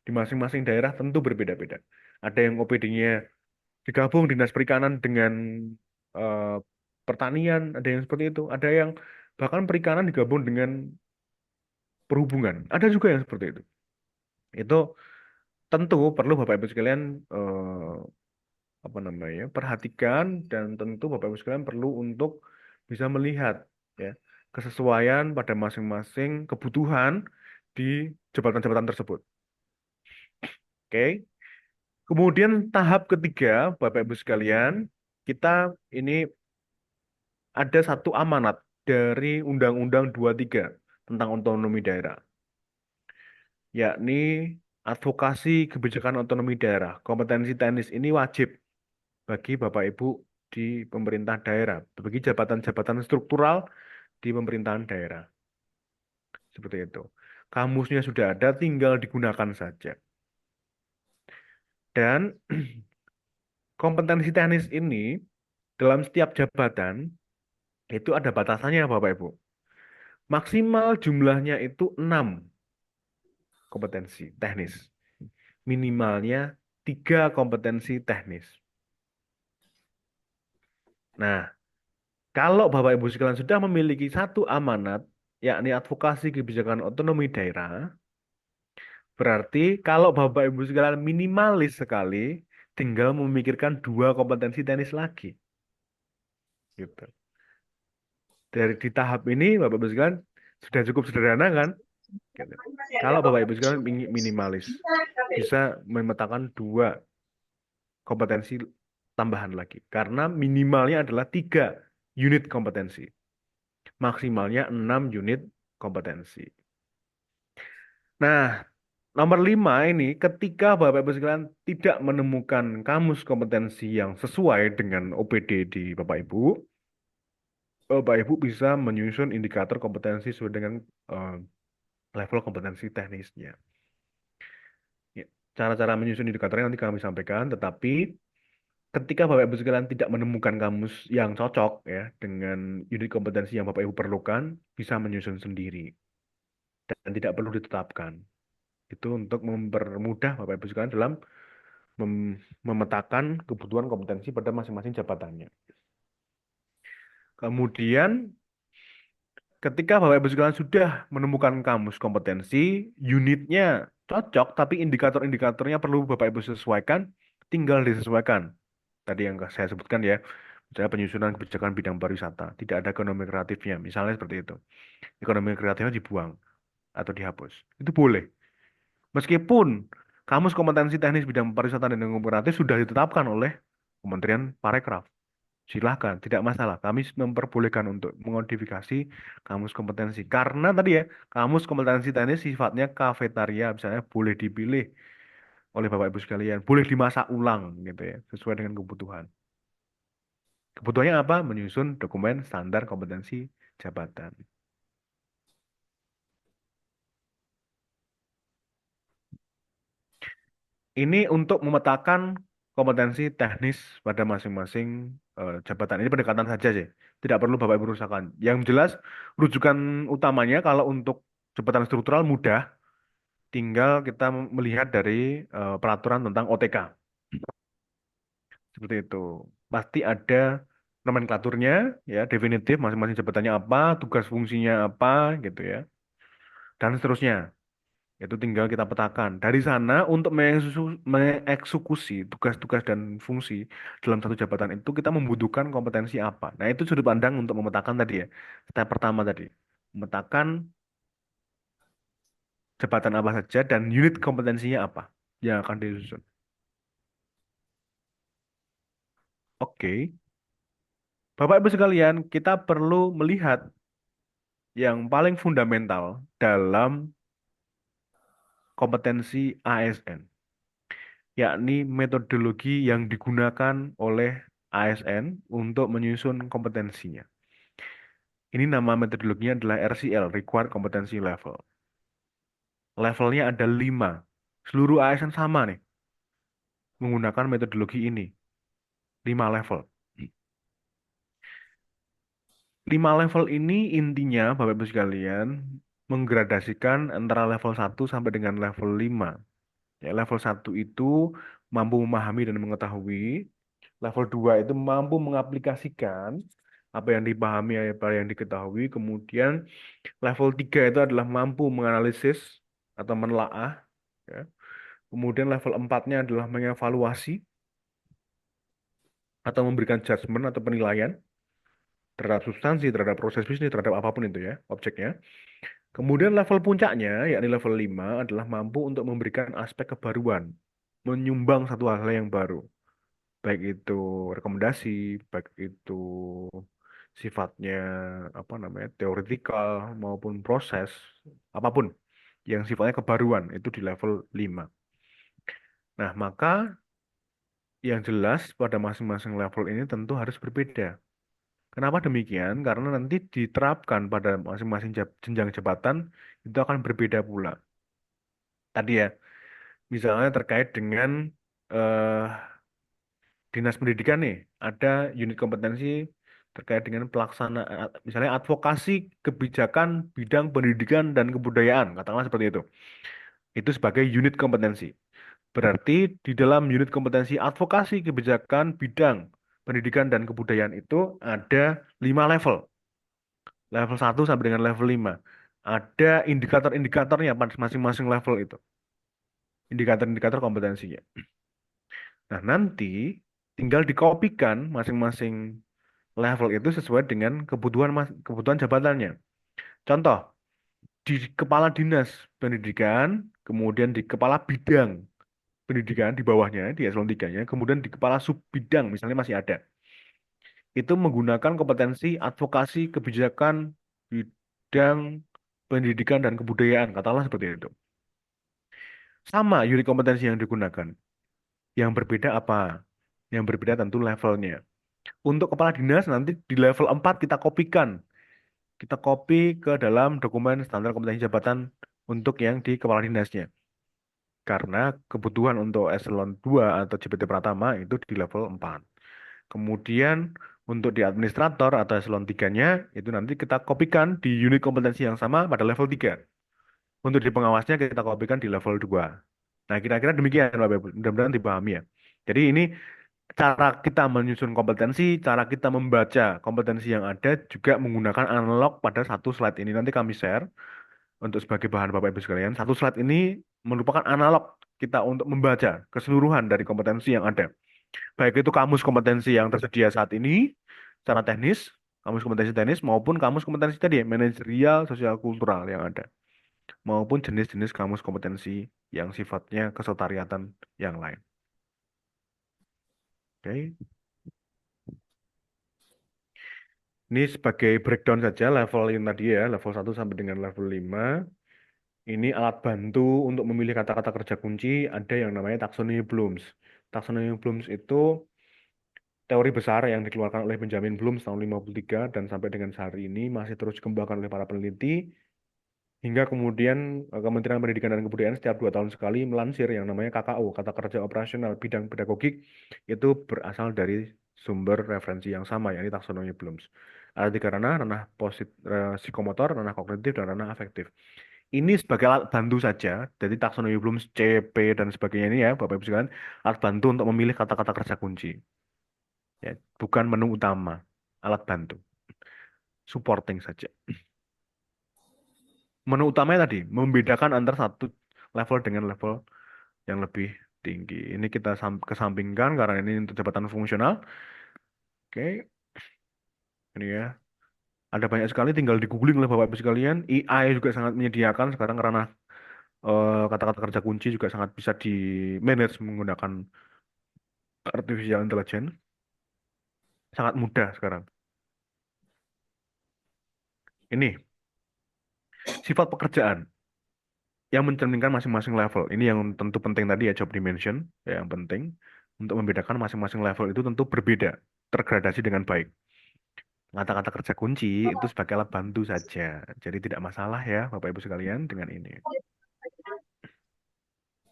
Speaker 2: Di masing-masing daerah tentu berbeda-beda. Ada yang OPD-nya digabung Dinas Perikanan dengan eh, pertanian, ada yang seperti itu. Ada yang bahkan perikanan digabung dengan perhubungan. Ada juga yang seperti itu. Itu tentu perlu Bapak Ibu sekalian apa namanya perhatikan dan tentu Bapak Ibu sekalian perlu untuk bisa melihat ya kesesuaian pada masing-masing kebutuhan di jabatan-jabatan tersebut. Oke. Kemudian tahap ketiga Bapak Ibu sekalian, kita ini ada satu amanat dari Undang-Undang 23 tentang otonomi daerah, yakni advokasi kebijakan otonomi daerah. Kompetensi teknis ini wajib bagi Bapak Ibu di pemerintah daerah, bagi jabatan-jabatan struktural di pemerintahan daerah. Seperti itu. Kamusnya sudah ada, tinggal digunakan saja. Dan kompetensi teknis ini dalam setiap jabatan itu ada batasannya Bapak Ibu. Maksimal jumlahnya itu 6 kompetensi teknis. Minimalnya 3 kompetensi teknis. Nah, kalau Bapak Ibu sekalian sudah memiliki satu amanat, yakni advokasi kebijakan otonomi daerah, berarti kalau Bapak Ibu sekalian minimalis sekali, tinggal memikirkan 2 kompetensi teknis lagi. Gitu. Dari di tahap ini Bapak Ibu sekalian sudah cukup sederhana kan? Gitu. Kalau Bapak Ibu sekalian minimalis, bisa memetakan 2 kompetensi tambahan lagi. Karena minimalnya adalah 3 unit kompetensi. Maksimalnya 6 unit kompetensi. Nah, nomor 5 ini ketika Bapak Ibu sekalian tidak menemukan kamus kompetensi yang sesuai dengan OPD di Bapak Ibu bisa menyusun indikator kompetensi sesuai dengan eh, level kompetensi teknisnya. Ya, cara-cara menyusun indikatornya nanti kami sampaikan, tetapi ketika Bapak Ibu sekalian tidak menemukan kamus yang cocok ya dengan unit kompetensi yang Bapak Ibu perlukan, bisa menyusun sendiri dan tidak perlu ditetapkan. Itu untuk mempermudah Bapak Ibu sekalian dalam memetakan kebutuhan kompetensi pada masing-masing jabatannya. Kemudian ketika Bapak Ibu sekalian sudah menemukan kamus kompetensi, unitnya cocok, tapi indikator-indikatornya perlu Bapak Ibu sesuaikan, tinggal disesuaikan. Tadi yang saya sebutkan ya, misalnya penyusunan kebijakan bidang pariwisata, tidak ada ekonomi kreatifnya, misalnya seperti itu. Ekonomi kreatifnya dibuang atau dihapus. Itu boleh. Meskipun kamus kompetensi teknis bidang pariwisata dan ekonomi kreatif sudah ditetapkan oleh Kementerian Parekraf. Silahkan, tidak masalah. Kami memperbolehkan untuk mengmodifikasi kamus kompetensi. Karena tadi ya, kamus kompetensi teknis sifatnya kafetaria, misalnya boleh dipilih oleh Bapak Ibu sekalian, boleh dimasak ulang gitu ya, sesuai dengan kebutuhan. Kebutuhannya apa? Menyusun dokumen standar kompetensi jabatan. Ini untuk memetakan kompetensi teknis pada masing-masing jabatan. Ini pendekatan saja sih. Tidak perlu Bapak Ibu rusakan. Yang jelas, rujukan utamanya kalau untuk jabatan struktural mudah, tinggal kita melihat dari peraturan tentang OTK. Seperti itu. Pasti ada nomenklaturnya, ya, definitif masing-masing jabatannya apa, tugas fungsinya apa, gitu ya. Dan seterusnya. Itu tinggal kita petakan. Dari sana untuk mengeksekusi tugas-tugas dan fungsi dalam satu jabatan itu kita membutuhkan kompetensi apa. Nah, itu sudut pandang untuk memetakan tadi ya. Step pertama tadi. Memetakan jabatan apa saja dan unit kompetensinya apa yang akan disusun. Oke. Bapak Ibu sekalian, kita perlu melihat yang paling fundamental dalam kompetensi ASN, yakni metodologi yang digunakan oleh ASN untuk menyusun kompetensinya. Ini nama metodologinya adalah RCL, Required Competency Level. Levelnya ada 5. Seluruh ASN sama nih, menggunakan metodologi ini. 5 level. 5 level ini intinya, Bapak Ibu sekalian, menggradasikan antara level 1 sampai dengan level 5. Ya, level 1 itu mampu memahami dan mengetahui. Level 2 itu mampu mengaplikasikan apa yang dipahami, apa yang diketahui. Kemudian level 3 itu adalah mampu menganalisis atau menelaah. Ya. Kemudian level 4-nya adalah mengevaluasi atau memberikan judgement atau penilaian terhadap substansi, terhadap proses bisnis, terhadap apapun itu ya, objeknya. Kemudian level puncaknya, yakni level 5, adalah mampu untuk memberikan aspek kebaruan, menyumbang satu hal yang baru. Baik itu rekomendasi, baik itu sifatnya apa namanya teoretikal maupun proses apapun yang sifatnya kebaruan itu di level 5. Nah, maka yang jelas pada masing-masing level ini tentu harus berbeda. Kenapa demikian? Karena nanti diterapkan pada masing-masing jenjang jabatan itu akan berbeda pula. Tadi ya, misalnya terkait dengan eh, Dinas Pendidikan nih, ada unit kompetensi terkait dengan pelaksanaan, misalnya advokasi kebijakan bidang pendidikan dan kebudayaan, katakanlah seperti itu. Itu sebagai unit kompetensi. Berarti di dalam unit kompetensi advokasi kebijakan bidang pendidikan dan kebudayaan itu ada 5 level. Level 1 sampai dengan level 5. Ada indikator-indikatornya pada masing-masing level itu. Indikator-indikator kompetensinya. Nah, nanti tinggal dikopikan masing-masing level itu sesuai dengan kebutuhan jabatannya. Contoh, di kepala dinas pendidikan, kemudian di kepala bidang pendidikan di bawahnya, di eselon 3-nya, kemudian di kepala sub bidang misalnya masih ada. Itu menggunakan kompetensi advokasi kebijakan bidang pendidikan dan kebudayaan, katakanlah seperti itu. Sama unit kompetensi yang digunakan. Yang berbeda apa? Yang berbeda tentu levelnya. Untuk kepala dinas nanti di level 4 kita kopikan. Kita copy ke dalam dokumen standar kompetensi jabatan untuk yang di kepala dinasnya. Karena kebutuhan untuk eselon 2 atau JBT Pratama itu di level 4. Kemudian untuk di administrator atau eselon 3-nya itu nanti kita kopikan di unit kompetensi yang sama pada level 3. Untuk di pengawasnya kita kopikan di level 2. Nah, kira-kira demikian Bapak Ibu. Mudah-mudahan dipahami ya. Jadi ini cara kita menyusun kompetensi, cara kita membaca kompetensi yang ada juga menggunakan analog pada satu slide ini. Nanti kami share untuk sebagai bahan Bapak Ibu sekalian. Satu slide ini merupakan analog kita untuk membaca keseluruhan dari kompetensi yang ada. Baik itu kamus kompetensi yang tersedia saat ini secara teknis, kamus kompetensi teknis maupun kamus kompetensi tadi manajerial, sosial, kultural yang ada, maupun jenis-jenis kamus kompetensi yang sifatnya kesetariatan yang lain. Oke. Ini sebagai breakdown saja level yang tadi ya, level 1 sampai dengan level 5. Ini alat bantu untuk memilih kata-kata kerja kunci, ada yang namanya taksonomi Bloom's. Taksonomi Bloom's itu teori besar yang dikeluarkan oleh Benjamin Bloom tahun 53 dan sampai dengan sehari ini masih terus dikembangkan oleh para peneliti hingga kemudian Kementerian Pendidikan dan Kebudayaan setiap 2 tahun sekali melansir yang namanya KKO, kata kerja operasional bidang pedagogik, itu berasal dari sumber referensi yang sama, yakni taksonomi Bloom's. Ada 3 ranah, ranah psikomotor, ranah kognitif, dan ranah afektif. Ini sebagai alat bantu saja, jadi taksonomi Bloom's, CP, dan sebagainya ini ya, Bapak Ibu sekalian, alat bantu untuk memilih kata-kata kerja kunci. Ya, bukan menu utama, alat bantu, supporting saja. Menu utamanya tadi membedakan antara satu level dengan level yang lebih tinggi. Ini kita kesampingkan karena ini untuk jabatan fungsional. Oke, ini ya. Ada banyak sekali, tinggal di googling oleh Bapak Ibu sekalian. AI juga sangat menyediakan sekarang ranah kata-kata kerja kunci juga sangat bisa di manage menggunakan artificial intelligence. Sangat mudah sekarang. Ini sifat pekerjaan yang mencerminkan masing-masing level. Ini yang tentu penting tadi ya, job dimension ya, yang penting untuk membedakan masing-masing level itu tentu berbeda, tergradasi dengan baik. Kata-kata kerja kunci itu sebagai alat bantu saja. Jadi tidak masalah ya Bapak Ibu sekalian dengan ini.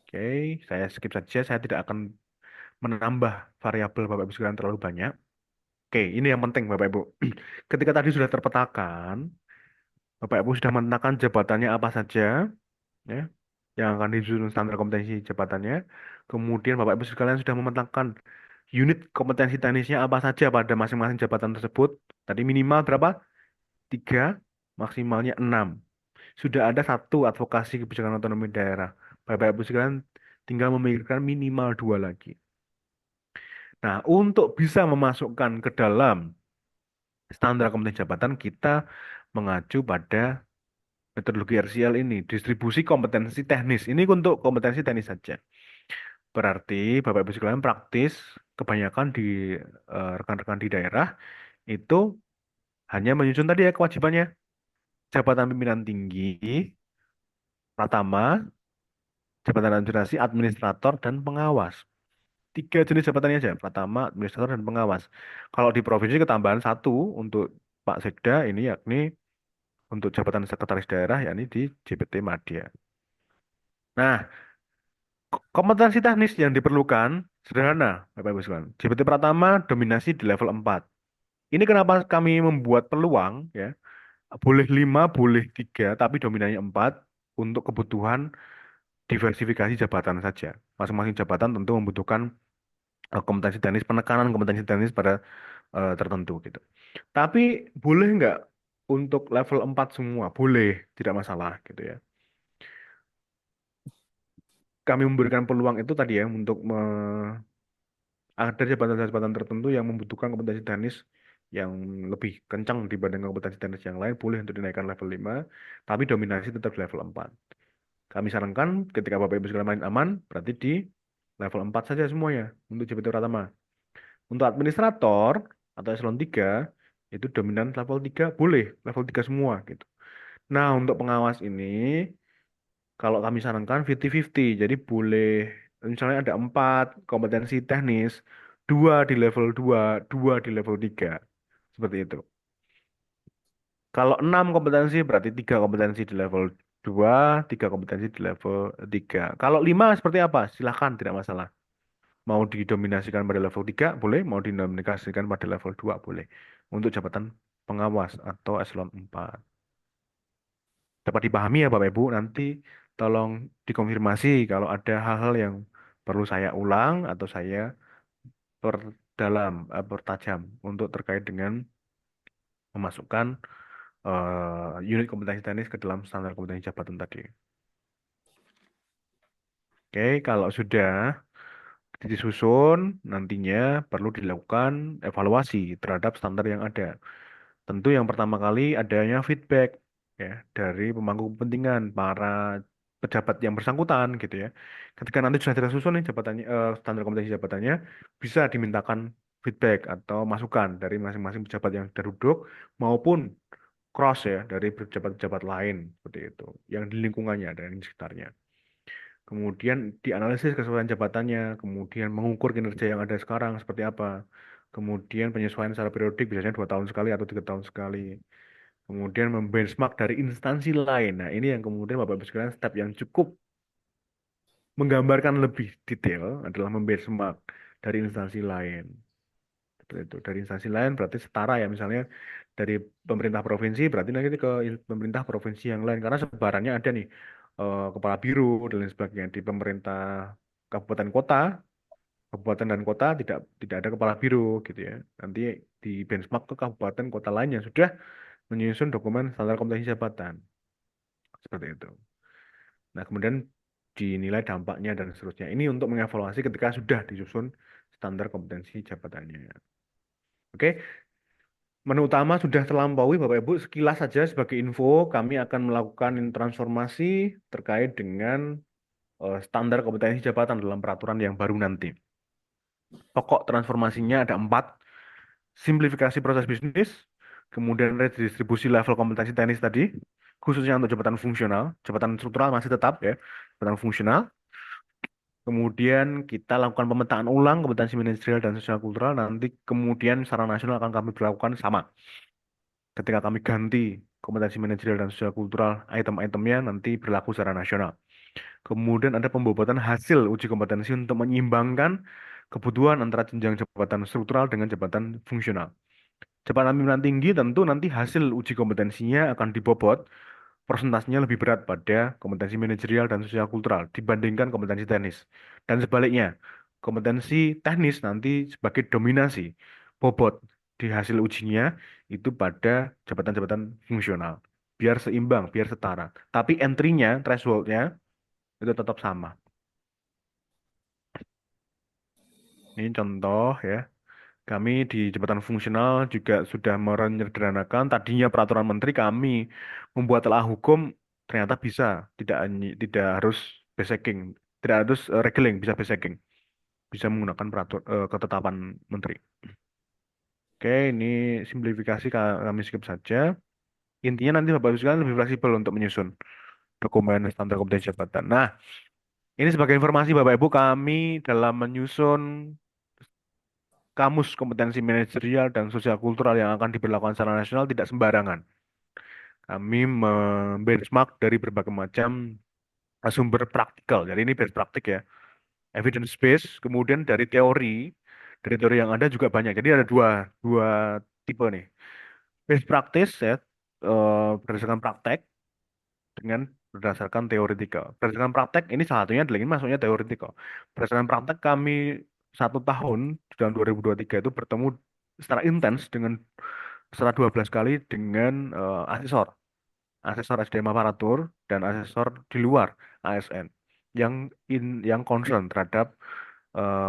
Speaker 2: Oke, saya skip saja, saya tidak akan menambah variabel Bapak Ibu sekalian terlalu banyak. Oke, ini yang penting Bapak Ibu. Ketika tadi sudah terpetakan, Bapak Ibu sudah menentukan jabatannya apa saja, ya, yang akan disusun standar kompetensi jabatannya. Kemudian Bapak Ibu sekalian sudah memetakan unit kompetensi teknisnya apa saja pada masing-masing jabatan tersebut. Tadi minimal berapa? 3, maksimalnya 6. Sudah ada satu advokasi kebijakan otonomi daerah. Bapak Ibu sekalian tinggal memikirkan minimal 2 lagi. Nah, untuk bisa memasukkan ke dalam standar kompetensi jabatan, kita mengacu pada metodologi RCL ini, distribusi kompetensi teknis. Ini untuk kompetensi teknis saja. Berarti Bapak Ibu sekalian praktis kebanyakan di rekan-rekan di daerah itu hanya menyusun tadi ya kewajibannya. Jabatan pimpinan tinggi, pratama, jabatan administrasi, administrator, dan pengawas. 3 jenis jabatannya aja, pratama, administrator, dan pengawas. Kalau di provinsi ketambahan satu untuk Pak Sekda ini yakni untuk jabatan sekretaris daerah yakni di JPT Madya. Nah, kompetensi teknis yang diperlukan sederhana, Bapak Ibu sekalian. JPT Pratama dominasi di level 4. Ini kenapa kami membuat peluang ya, boleh 5, boleh 3, tapi dominannya 4 untuk kebutuhan diversifikasi jabatan saja. Masing-masing jabatan tentu membutuhkan kompetensi teknis, penekanan kompetensi teknis pada tertentu gitu. Tapi boleh nggak untuk level 4 semua? Boleh, tidak masalah gitu ya. Kami memberikan peluang itu tadi ya untuk ada jabatan-jabatan tertentu yang membutuhkan kompetensi teknis yang lebih kencang dibanding kompetensi teknis yang lain, boleh untuk dinaikkan level 5, tapi dominasi tetap di level 4. Kami sarankan ketika Bapak Ibu sekalian main aman, berarti di level 4 saja semuanya untuk JPT Pratama. Untuk administrator atau eselon 3 itu dominan level 3 boleh, level 3 semua gitu. Nah, untuk pengawas ini kalau kami sarankan 50-50. Jadi boleh misalnya ada 4 kompetensi teknis, 2 di level 2, 2 di level 3. Seperti itu. Kalau 6 kompetensi berarti 3 kompetensi di level 2, 3 kompetensi di level 3. Kalau 5 seperti apa? Silahkan, tidak masalah. Mau didominasikan pada level 3 boleh, mau didominasikan pada level 2 boleh. Untuk jabatan pengawas atau eselon 4. Dapat dipahami ya Bapak Ibu, nanti tolong dikonfirmasi kalau ada hal-hal yang perlu saya ulang atau saya perdalam, pertajam untuk terkait dengan memasukkan unit kompetensi teknis ke dalam standar kompetensi jabatan tadi. Oke, kalau sudah disusun, nantinya perlu dilakukan evaluasi terhadap standar yang ada. Tentu yang pertama kali adanya feedback ya dari pemangku kepentingan para pejabat yang bersangkutan gitu ya. Ketika nanti sudah tersusun nih jabatannya, standar kompetensi jabatannya, bisa dimintakan feedback atau masukan dari masing-masing pejabat yang sudah duduk maupun cross ya dari pejabat-pejabat lain seperti itu yang di lingkungannya dan di sekitarnya. Kemudian dianalisis kesesuaian jabatannya, kemudian mengukur kinerja yang ada sekarang seperti apa. Kemudian penyesuaian secara periodik biasanya 2 tahun sekali atau 3 tahun sekali. Kemudian membenchmark dari instansi lain. Nah, ini yang kemudian Bapak Ibu sekalian step yang cukup menggambarkan lebih detail adalah membenchmark dari instansi lain. Seperti itu. Dari instansi lain berarti setara ya, misalnya dari pemerintah provinsi berarti nanti ke pemerintah provinsi yang lain karena sebarannya ada nih kepala biro dan lain sebagainya di pemerintah kabupaten kota, kabupaten dan kota tidak ada kepala biro gitu ya. Nanti di benchmark ke kabupaten kota lain yang sudah menyusun dokumen standar kompetensi jabatan seperti itu. Nah, kemudian dinilai dampaknya dan seterusnya. Ini untuk mengevaluasi ketika sudah disusun standar kompetensi jabatannya. Oke, menu utama sudah terlampaui Bapak Ibu. Sekilas saja sebagai info, kami akan melakukan transformasi terkait dengan standar kompetensi jabatan dalam peraturan yang baru nanti. Pokok transformasinya ada 4, simplifikasi proses bisnis, kemudian redistribusi level kompetensi teknis tadi, khususnya untuk jabatan fungsional, jabatan struktural masih tetap ya, jabatan fungsional. Kemudian kita lakukan pemetaan ulang kompetensi manajerial dan sosial kultural, nanti kemudian secara nasional akan kami berlakukan sama. Ketika kami ganti kompetensi manajerial dan sosial kultural, item-itemnya nanti berlaku secara nasional. Kemudian ada pembobotan hasil uji kompetensi untuk menyeimbangkan kebutuhan antara jenjang jabatan struktural dengan jabatan fungsional. Jabatan pimpinan tinggi tentu nanti hasil uji kompetensinya akan dibobot, persentasenya lebih berat pada kompetensi manajerial dan sosial kultural dibandingkan kompetensi teknis. Dan sebaliknya, kompetensi teknis nanti sebagai dominasi bobot di hasil ujinya itu pada jabatan-jabatan fungsional. Biar seimbang, biar setara. Tapi entry-nya, threshold-nya itu tetap sama. Ini contoh ya. Kami di jabatan fungsional juga sudah menyederhanakan. Tadinya peraturan menteri kami membuat telah hukum ternyata bisa tidak harus basicking, tidak harus regeling, bisa basicking, bisa menggunakan ketetapan menteri. Oke, ini simplifikasi kami skip saja. Intinya nanti Bapak Ibu sekalian lebih fleksibel untuk menyusun dokumen standar kompetensi jabatan. Nah, ini sebagai informasi Bapak Ibu kami dalam menyusun kamus kompetensi manajerial dan sosial kultural yang akan diberlakukan secara nasional tidak sembarangan. Kami membenchmark dari berbagai macam sumber praktikal. Jadi ini best praktik ya, evidence base. Kemudian dari teori yang ada juga banyak. Jadi ada dua dua tipe nih. Best practice ya, berdasarkan praktek dengan berdasarkan teoretikal. Berdasarkan praktek ini salah satunya adalah ini masuknya teoretikal. Berdasarkan praktek kami 1 tahun di tahun 2023 itu bertemu secara intens dengan secara 12 kali dengan asesor, asesor SDM aparatur dan asesor di luar ASN yang concern terhadap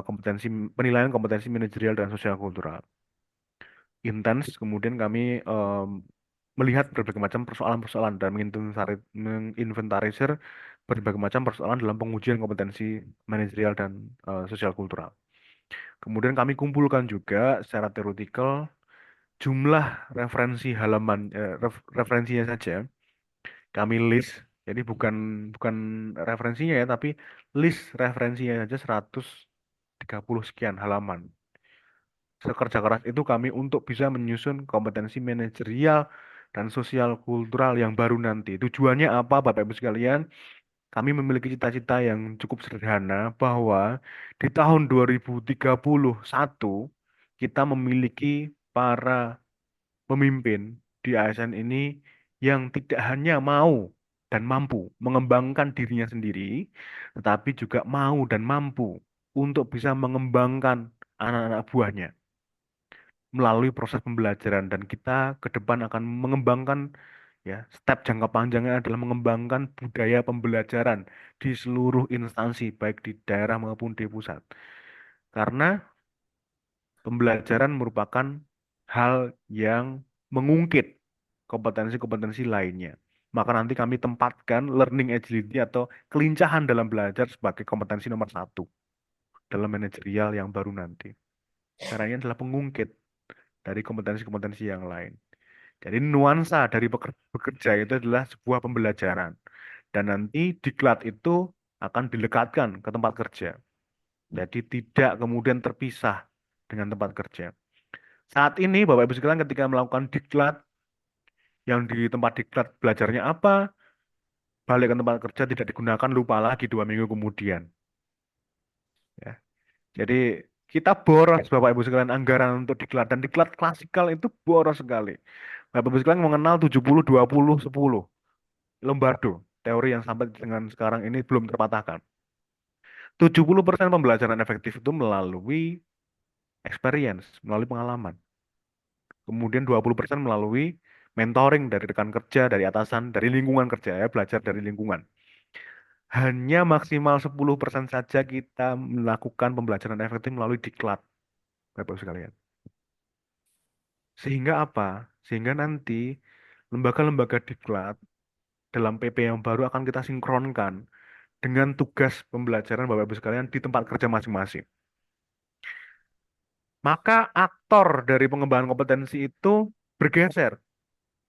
Speaker 2: kompetensi penilaian kompetensi manajerial dan sosial kultural. Intens, kemudian kami melihat berbagai macam persoalan-persoalan dan menginventarisir berbagai macam persoalan dalam pengujian kompetensi manajerial dan sosial kultural. Kemudian kami kumpulkan juga secara teoretikal jumlah referensi halaman referensinya saja. Kami list, jadi bukan bukan referensinya ya, tapi list referensinya saja 130 sekian halaman. Sekerja keras itu kami untuk bisa menyusun kompetensi manajerial dan sosial kultural yang baru nanti. Tujuannya apa, Bapak Ibu sekalian? Kami memiliki cita-cita yang cukup sederhana bahwa di tahun 2031 kita memiliki para pemimpin di ASN ini yang tidak hanya mau dan mampu mengembangkan dirinya sendiri, tetapi juga mau dan mampu untuk bisa mengembangkan anak-anak buahnya melalui proses pembelajaran, dan kita ke depan akan mengembangkan, ya, step jangka panjangnya adalah mengembangkan budaya pembelajaran di seluruh instansi baik di daerah maupun di pusat. Karena pembelajaran merupakan hal yang mengungkit kompetensi-kompetensi lainnya. Maka nanti kami tempatkan learning agility atau kelincahan dalam belajar sebagai kompetensi nomor satu dalam manajerial yang baru nanti. Karena ini adalah pengungkit dari kompetensi-kompetensi yang lain. Jadi nuansa dari bekerja itu adalah sebuah pembelajaran. Dan nanti diklat itu akan dilekatkan ke tempat kerja. Jadi tidak kemudian terpisah dengan tempat kerja. Saat ini Bapak Ibu sekalian ketika melakukan diklat, yang di tempat diklat belajarnya apa, balik ke tempat kerja tidak digunakan, lupa lagi 2 minggu kemudian. Ya. Jadi kita boros Bapak Ibu sekalian anggaran untuk diklat, dan diklat klasikal itu boros sekali. Bapak Ibu sekalian mengenal 70-20-10 Lombardo, teori yang sampai dengan sekarang ini belum terpatahkan. 70% pembelajaran efektif itu melalui experience, melalui pengalaman. Kemudian 20% melalui mentoring dari rekan kerja, dari atasan, dari lingkungan kerja, ya, belajar dari lingkungan. Hanya maksimal 10% saja kita melakukan pembelajaran efektif melalui diklat, Bapak-Ibu sekalian. Sehingga apa? Sehingga nanti lembaga-lembaga diklat dalam PP yang baru akan kita sinkronkan dengan tugas pembelajaran Bapak-Ibu sekalian di tempat kerja masing-masing. Maka aktor dari pengembangan kompetensi itu bergeser.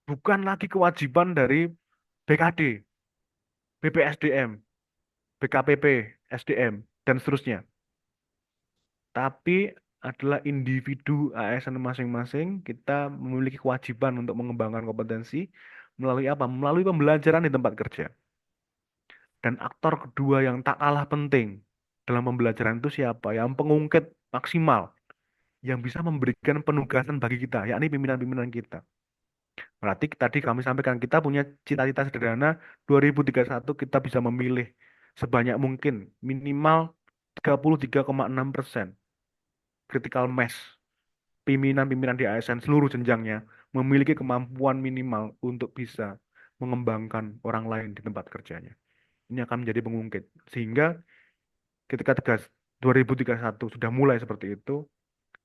Speaker 2: Bukan lagi kewajiban dari BKD, BPSDM, BKPP, SDM, dan seterusnya. Tapi adalah individu ASN masing-masing, kita memiliki kewajiban untuk mengembangkan kompetensi melalui apa? Melalui pembelajaran di tempat kerja. Dan aktor kedua yang tak kalah penting dalam pembelajaran itu siapa? Yang pengungkit maksimal, yang bisa memberikan penugasan bagi kita, yakni pimpinan-pimpinan kita. Berarti tadi kami sampaikan kita punya cita-cita sederhana, 2031 kita bisa memilih sebanyak mungkin minimal 33,6% critical mass pimpinan-pimpinan di ASN seluruh jenjangnya memiliki kemampuan minimal untuk bisa mengembangkan orang lain di tempat kerjanya. Ini akan menjadi pengungkit. Sehingga ketika 2031 sudah mulai seperti itu,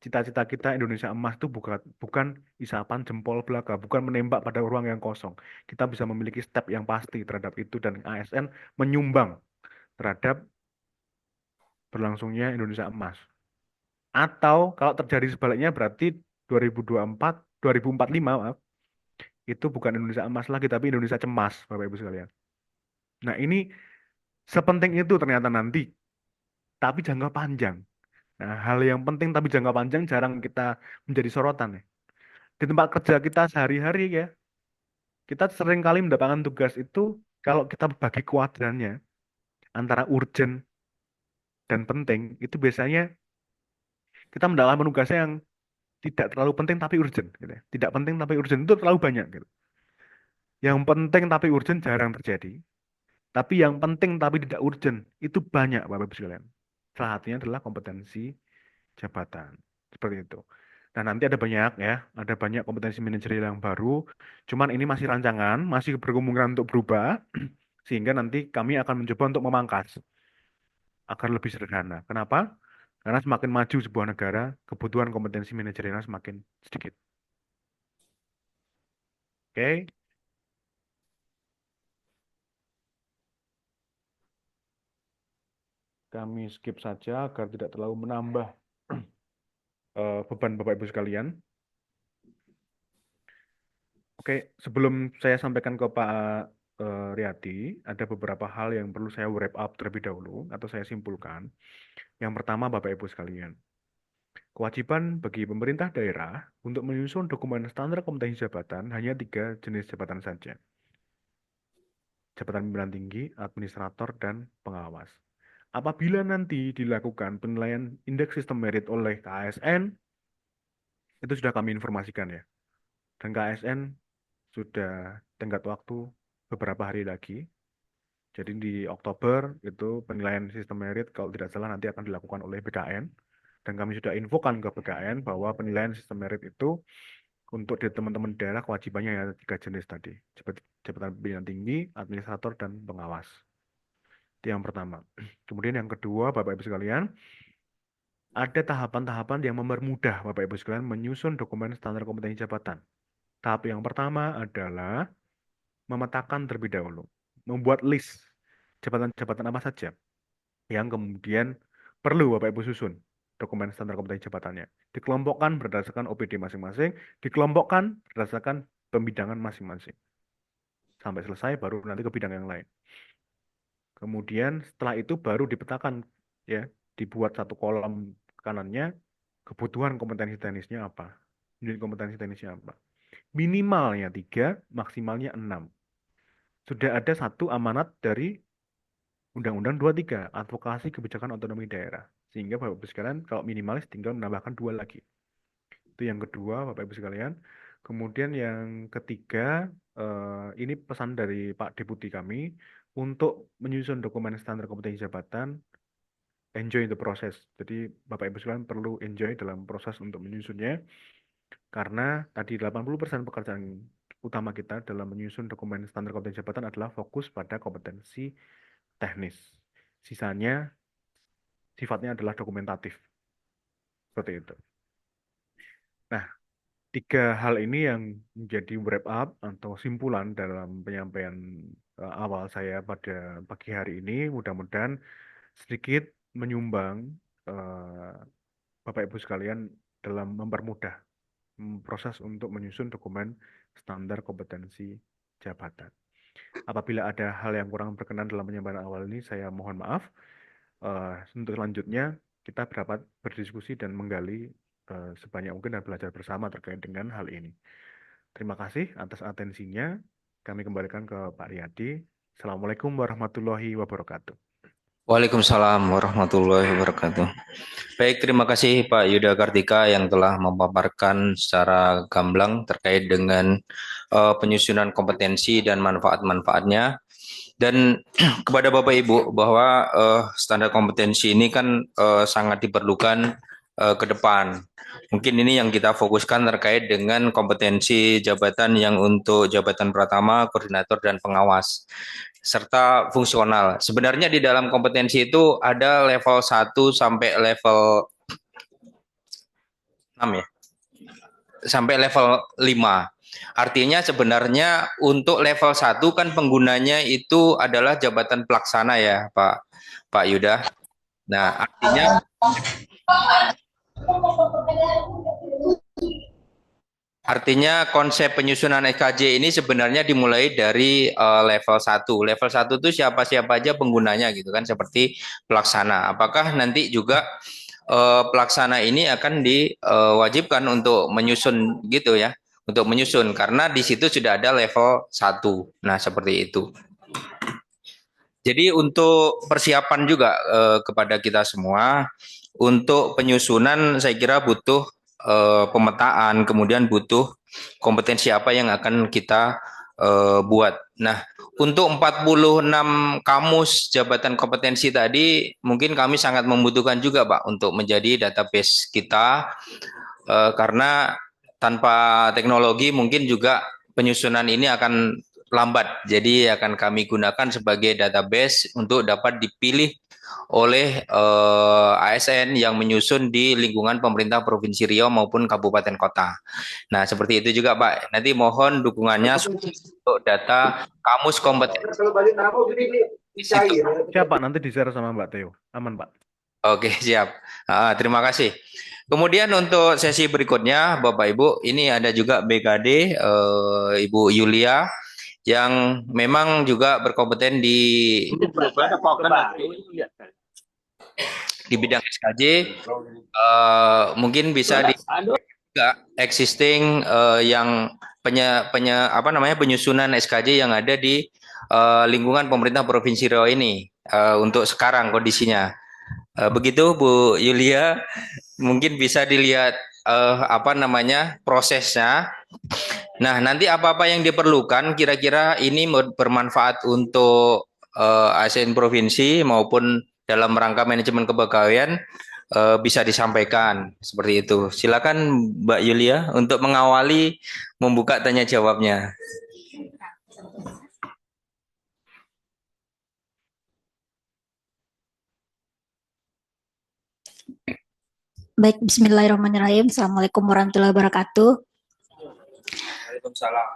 Speaker 2: cita-cita kita Indonesia emas itu bukan isapan jempol belaka, bukan menembak pada ruang yang kosong. Kita bisa memiliki step yang pasti terhadap itu, dan ASN menyumbang terhadap berlangsungnya Indonesia emas. Atau kalau terjadi sebaliknya berarti 2024, 2045, maaf, itu bukan Indonesia emas lagi tapi Indonesia cemas, Bapak Ibu sekalian. Nah, ini sepenting itu ternyata nanti, tapi jangka panjang. Nah, hal yang penting tapi jangka panjang jarang kita menjadi sorotan, ya. Di tempat kerja kita sehari-hari, ya, kita sering kali mendapatkan tugas itu kalau kita bagi kuadrannya antara urgent dan penting, itu biasanya kita mendapatkan tugasnya yang tidak terlalu penting tapi urgent, gitu, ya. Tidak penting tapi urgent itu terlalu banyak, gitu. Yang penting tapi urgent jarang terjadi. Tapi yang penting tapi tidak urgent itu banyak, Bapak Ibu sekalian. Salah satunya adalah kompetensi jabatan. Seperti itu. Nah, nanti ada banyak kompetensi manajerial yang baru. Cuman ini masih rancangan, masih berkemungkinan untuk berubah. Sehingga nanti kami akan mencoba untuk memangkas agar lebih sederhana. Kenapa? Karena semakin maju sebuah negara, kebutuhan kompetensi manajerialnya semakin sedikit. Oke, kami skip saja agar tidak terlalu menambah beban Bapak Ibu sekalian. Oke, sebelum saya sampaikan ke Pak Riyadi, ada beberapa hal yang perlu saya wrap up terlebih dahulu atau saya simpulkan. Yang pertama, Bapak Ibu sekalian, Kewajiban bagi pemerintah daerah untuk menyusun dokumen standar kompetensi jabatan hanya 3 jenis jabatan saja. Jabatan pimpinan tinggi, administrator, dan pengawas. Apabila nanti dilakukan penilaian indeks sistem merit oleh KASN, itu sudah kami informasikan ya. Dan KASN sudah tenggat waktu beberapa hari lagi. Jadi di Oktober itu penilaian sistem merit kalau tidak salah nanti akan dilakukan oleh BKN. Dan kami sudah infokan ke BKN bahwa penilaian sistem merit itu untuk di teman-teman daerah kewajibannya ya 3 jenis tadi. Jabatan pimpinan tinggi, administrator, dan pengawas. Itu yang pertama. Kemudian yang kedua, Bapak Ibu sekalian, ada tahapan-tahapan yang mempermudah Bapak Ibu sekalian menyusun dokumen standar kompetensi jabatan. Tahap yang pertama adalah memetakan terlebih dahulu, membuat list jabatan-jabatan apa saja yang kemudian perlu Bapak Ibu susun dokumen standar kompetensi jabatannya. Dikelompokkan berdasarkan OPD masing-masing, dikelompokkan berdasarkan pembidangan masing-masing. Sampai selesai baru nanti ke bidang yang lain. Kemudian setelah itu baru dipetakan ya, dibuat satu kolom kanannya kebutuhan kompetensi teknisnya apa. Unit kompetensi teknisnya apa. Minimalnya 3, maksimalnya 6. Sudah ada satu amanat dari Undang-Undang 23, Advokasi Kebijakan Otonomi Daerah. Sehingga Bapak Ibu sekalian kalau minimalis tinggal menambahkan 2 lagi. Itu yang kedua Bapak Ibu sekalian. Kemudian yang ketiga, ini pesan dari Pak Deputi kami, untuk menyusun dokumen standar kompetensi jabatan, enjoy the process. Jadi Bapak Ibu sekalian perlu enjoy dalam proses untuk menyusunnya, karena tadi 80% pekerjaan utama kita dalam menyusun dokumen standar kompetensi jabatan adalah fokus pada kompetensi teknis. Sisanya sifatnya adalah dokumentatif. Seperti itu. Nah, 3 hal ini yang menjadi wrap up atau simpulan dalam penyampaian awal saya pada pagi hari ini. Mudah-mudahan sedikit menyumbang Bapak Ibu sekalian dalam mempermudah proses untuk menyusun dokumen standar kompetensi jabatan. Apabila ada hal yang kurang berkenan dalam penyampaian awal ini, saya mohon maaf. Untuk selanjutnya, kita dapat berdiskusi dan menggali sebanyak mungkin dan belajar bersama terkait dengan hal ini. Terima kasih atas atensinya. Kami kembalikan ke Pak Riyadi. Assalamualaikum warahmatullahi wabarakatuh.
Speaker 1: Waalaikumsalam warahmatullahi wabarakatuh. Baik, terima kasih Pak Yuda Kartika yang telah memaparkan secara gamblang terkait dengan penyusunan kompetensi dan manfaat-manfaatnya. Dan kepada Bapak Ibu bahwa standar kompetensi ini kan sangat diperlukan ke depan. Mungkin ini yang kita fokuskan terkait dengan kompetensi jabatan yang untuk jabatan pratama, koordinator, dan pengawas, serta fungsional. Sebenarnya di dalam kompetensi itu ada level 1 sampai level 6 ya, sampai level 5. Artinya sebenarnya untuk level 1 kan penggunanya itu adalah jabatan pelaksana ya Pak Yuda. Nah, artinya konsep penyusunan SKJ ini sebenarnya dimulai dari level 1. Level 1 itu siapa-siapa aja penggunanya gitu kan, seperti pelaksana. Apakah nanti juga pelaksana ini akan diwajibkan untuk menyusun gitu ya, untuk menyusun, karena di situ sudah ada level 1. Nah, seperti itu. Jadi untuk persiapan juga kepada kita semua, untuk penyusunan saya kira butuh pemetaan, kemudian butuh kompetensi apa yang akan kita buat. Nah, untuk 46 kamus jabatan kompetensi tadi, mungkin kami sangat membutuhkan juga Pak untuk menjadi database kita, karena tanpa teknologi mungkin juga penyusunan ini akan lambat. Jadi akan kami gunakan sebagai database untuk dapat dipilih oleh ASN yang menyusun di lingkungan pemerintah Provinsi Riau maupun kabupaten kota. Nah, seperti itu juga Pak. Nanti mohon dukungannya untuk data kamus kompetensi.
Speaker 2: Siap Pak, nanti di-share sama Mbak Teo. Aman Pak.
Speaker 1: Oke, siap. Terima kasih. Kemudian untuk sesi berikutnya, Bapak Ibu, ini ada juga BKD, Ibu Yulia, yang memang juga berkompeten di di bidang SKJ mungkin bisa di juga existing yang penyusunan SKJ yang ada di lingkungan pemerintah Provinsi Riau ini untuk sekarang kondisinya. Begitu Bu Yulia, mungkin bisa dilihat prosesnya. Nah, nanti apa-apa yang diperlukan kira-kira ini bermanfaat untuk ASN provinsi maupun dalam rangka manajemen kepegawaian bisa disampaikan seperti itu. Silakan Mbak Yulia untuk mengawali membuka tanya jawabnya.
Speaker 3: Baik, bismillahirrahmanirrahim. Assalamualaikum warahmatullahi wabarakatuh.
Speaker 1: Waalaikumsalam.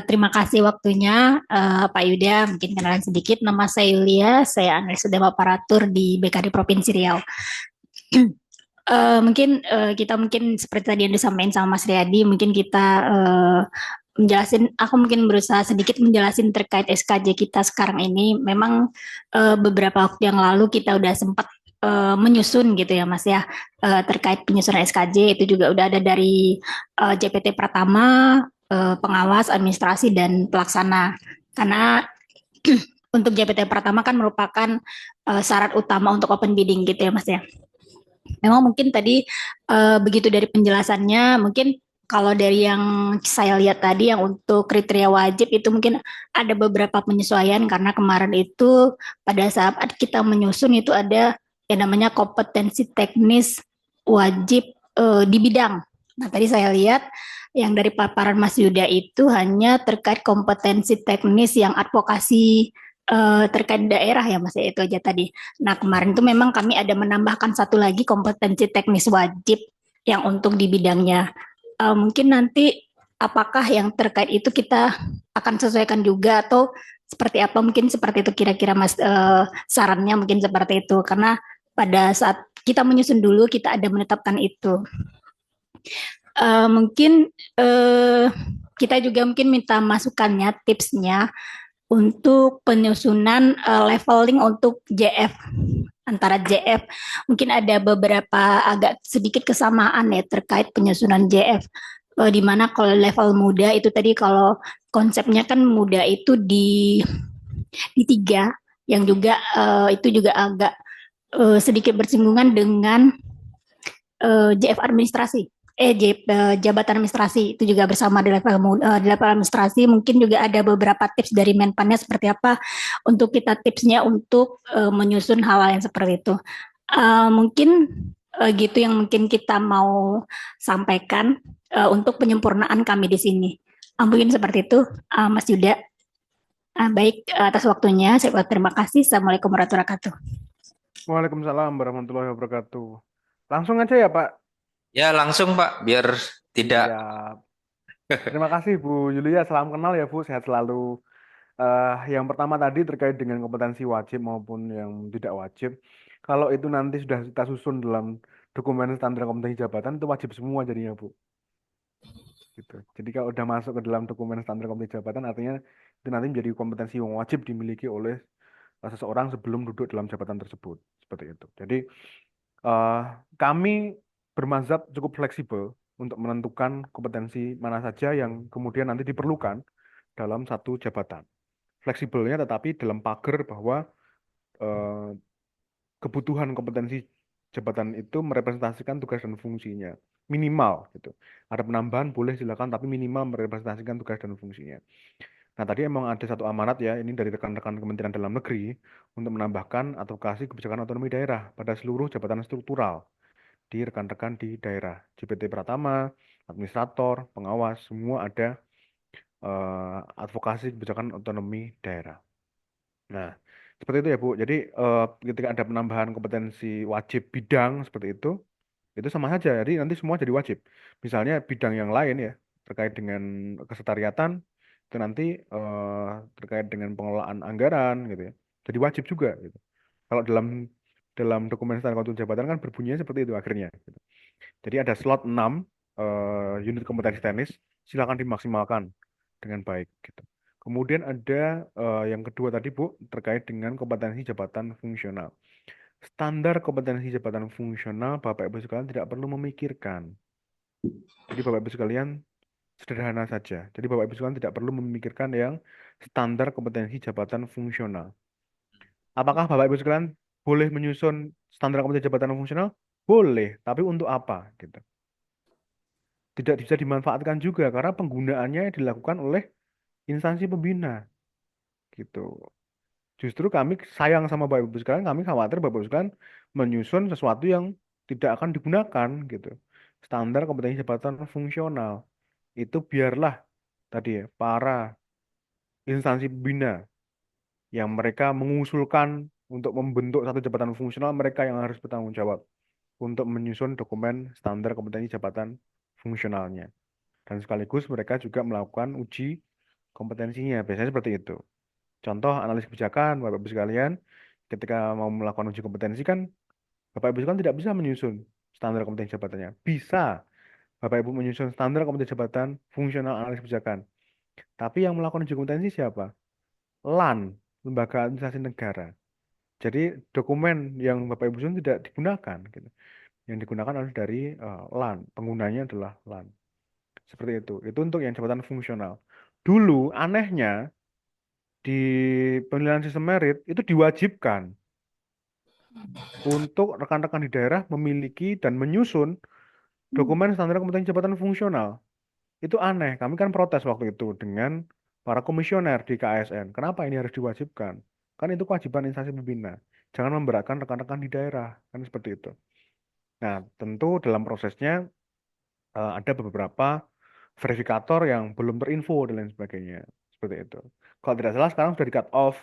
Speaker 3: Terima kasih waktunya, Pak Yuda. Mungkin kenalan sedikit, nama saya Yulia, saya analis utama aparatur di BKD Provinsi Riau. Mungkin kita seperti tadi yang disampaikan sama Mas Riyadi, mungkin kita aku mungkin berusaha sedikit menjelasin terkait SKJ kita sekarang ini. Memang beberapa waktu yang lalu kita udah sempat menyusun gitu ya Mas ya, terkait penyusunan SKJ itu juga udah ada dari JPT Pratama, pengawas, administrasi, dan pelaksana. Karena untuk JPT Pratama kan merupakan syarat utama untuk open bidding gitu ya Mas ya. Memang mungkin tadi begitu dari penjelasannya, mungkin kalau dari yang saya lihat tadi yang untuk kriteria wajib itu mungkin ada beberapa penyesuaian karena kemarin itu pada saat kita menyusun itu ada yang namanya kompetensi teknis wajib di bidang. Nah, tadi saya lihat yang dari paparan Mas Yuda itu hanya terkait kompetensi teknis yang advokasi terkait daerah ya Mas ya, itu aja tadi. Nah, kemarin itu memang kami ada menambahkan satu lagi kompetensi teknis wajib yang untuk di bidangnya. Mungkin nanti apakah yang terkait itu kita akan sesuaikan juga atau seperti apa, mungkin seperti itu kira-kira Mas, sarannya mungkin seperti itu karena pada saat kita menyusun dulu kita ada menetapkan itu. Mungkin kita juga mungkin minta masukannya, tipsnya untuk penyusunan leveling untuk JF antara JF mungkin ada beberapa agak sedikit kesamaan ya terkait penyusunan JF di mana kalau level muda itu tadi kalau konsepnya kan muda itu di 3 yang juga itu juga agak sedikit bersinggungan dengan JF administrasi. Jabatan administrasi itu juga bersama di level administrasi. Mungkin juga ada beberapa tips dari Menpannya seperti apa untuk kita tipsnya untuk menyusun hal yang seperti itu. Mungkin gitu yang mungkin kita mau sampaikan untuk penyempurnaan kami di sini. Mungkin seperti itu, Mas Yuda. Baik, atas waktunya saya terima kasih. Assalamualaikum warahmatullahi wabarakatuh.
Speaker 2: Waalaikumsalam warahmatullahi wabarakatuh. Langsung aja ya Pak.
Speaker 1: Ya, langsung Pak, biar tidak.
Speaker 2: Siap. Terima kasih Bu Yulia, salam kenal ya Bu, sehat selalu. Yang pertama tadi terkait dengan kompetensi wajib maupun yang tidak wajib. Kalau itu nanti sudah kita susun dalam dokumen standar kompetensi jabatan, itu wajib semua jadinya Bu. Gitu. Jadi kalau udah masuk ke dalam dokumen standar kompetensi jabatan, artinya itu nanti menjadi kompetensi yang wajib dimiliki oleh seseorang sebelum duduk dalam jabatan tersebut. Seperti itu. Jadi kami bermazhab cukup fleksibel untuk menentukan kompetensi mana saja yang kemudian nanti diperlukan dalam satu jabatan. Fleksibelnya tetapi dalam pagar bahwa kebutuhan kompetensi jabatan itu merepresentasikan tugas dan fungsinya. Minimal gitu. Ada penambahan boleh silakan tapi minimal merepresentasikan tugas dan fungsinya. Nah, tadi emang ada satu amanat ya, ini dari rekan-rekan Kementerian Dalam Negeri untuk menambahkan advokasi kebijakan otonomi daerah pada seluruh jabatan struktural di rekan-rekan di daerah. JPT Pratama, administrator, pengawas, semua ada advokasi kebijakan otonomi daerah. Nah, seperti itu ya Bu. Jadi ketika ada penambahan kompetensi wajib bidang seperti itu sama saja. Jadi nanti semua jadi wajib. Misalnya bidang yang lain ya, terkait dengan kesetariatan, itu nanti terkait dengan pengelolaan anggaran gitu ya. Jadi wajib juga gitu. Kalau dalam dokumen standar kontur jabatan kan berbunyinya seperti itu akhirnya gitu. Jadi ada slot 6 unit kompetensi teknis, silakan dimaksimalkan dengan baik gitu. Kemudian ada yang kedua tadi Bu terkait dengan kompetensi jabatan fungsional. Standar kompetensi jabatan fungsional Bapak Ibu sekalian tidak perlu memikirkan. Jadi Bapak Ibu sekalian sederhana saja. Jadi Bapak Ibu sekalian tidak perlu memikirkan yang standar kompetensi jabatan fungsional. Apakah Bapak Ibu sekalian boleh menyusun standar kompetensi jabatan fungsional? Boleh, tapi untuk apa gitu. Tidak bisa dimanfaatkan juga karena penggunaannya dilakukan oleh instansi pembina gitu. Justru kami sayang sama Bapak Ibu sekalian, kami khawatir Bapak Ibu sekalian menyusun sesuatu yang tidak akan digunakan gitu. Standar kompetensi jabatan fungsional itu biarlah tadi ya para instansi pembina yang mereka mengusulkan untuk membentuk satu jabatan fungsional, mereka yang harus bertanggung jawab untuk menyusun dokumen standar kompetensi jabatan fungsionalnya. Dan sekaligus mereka juga melakukan uji kompetensinya. Biasanya seperti itu. Contoh analis kebijakan, Bapak Ibu sekalian, ketika mau melakukan uji kompetensi kan, Bapak Ibu sekalian tidak bisa menyusun standar kompetensi jabatannya. Bisa Bapak Ibu menyusun standar kompetensi jabatan fungsional analis kebijakan. Tapi yang melakukan uji kompetensi siapa? LAN, Lembaga Administrasi Negara. Jadi dokumen yang Bapak Ibu susun tidak digunakan gitu. Yang digunakan adalah dari LAN, penggunanya adalah LAN. Seperti itu. Itu untuk yang jabatan fungsional. Dulu anehnya di penilaian sistem merit itu diwajibkan untuk rekan-rekan di daerah memiliki dan menyusun dokumen standar kompetensi jabatan fungsional. Itu aneh. Kami kan protes waktu itu dengan para komisioner di KSN. Kenapa ini harus diwajibkan? Kan itu kewajiban instansi pembina. Jangan memberatkan rekan-rekan di daerah. Kan seperti itu. Nah, tentu dalam prosesnya ada beberapa verifikator yang belum terinfo dan lain sebagainya. Seperti itu. Kalau tidak salah sekarang sudah di cut off,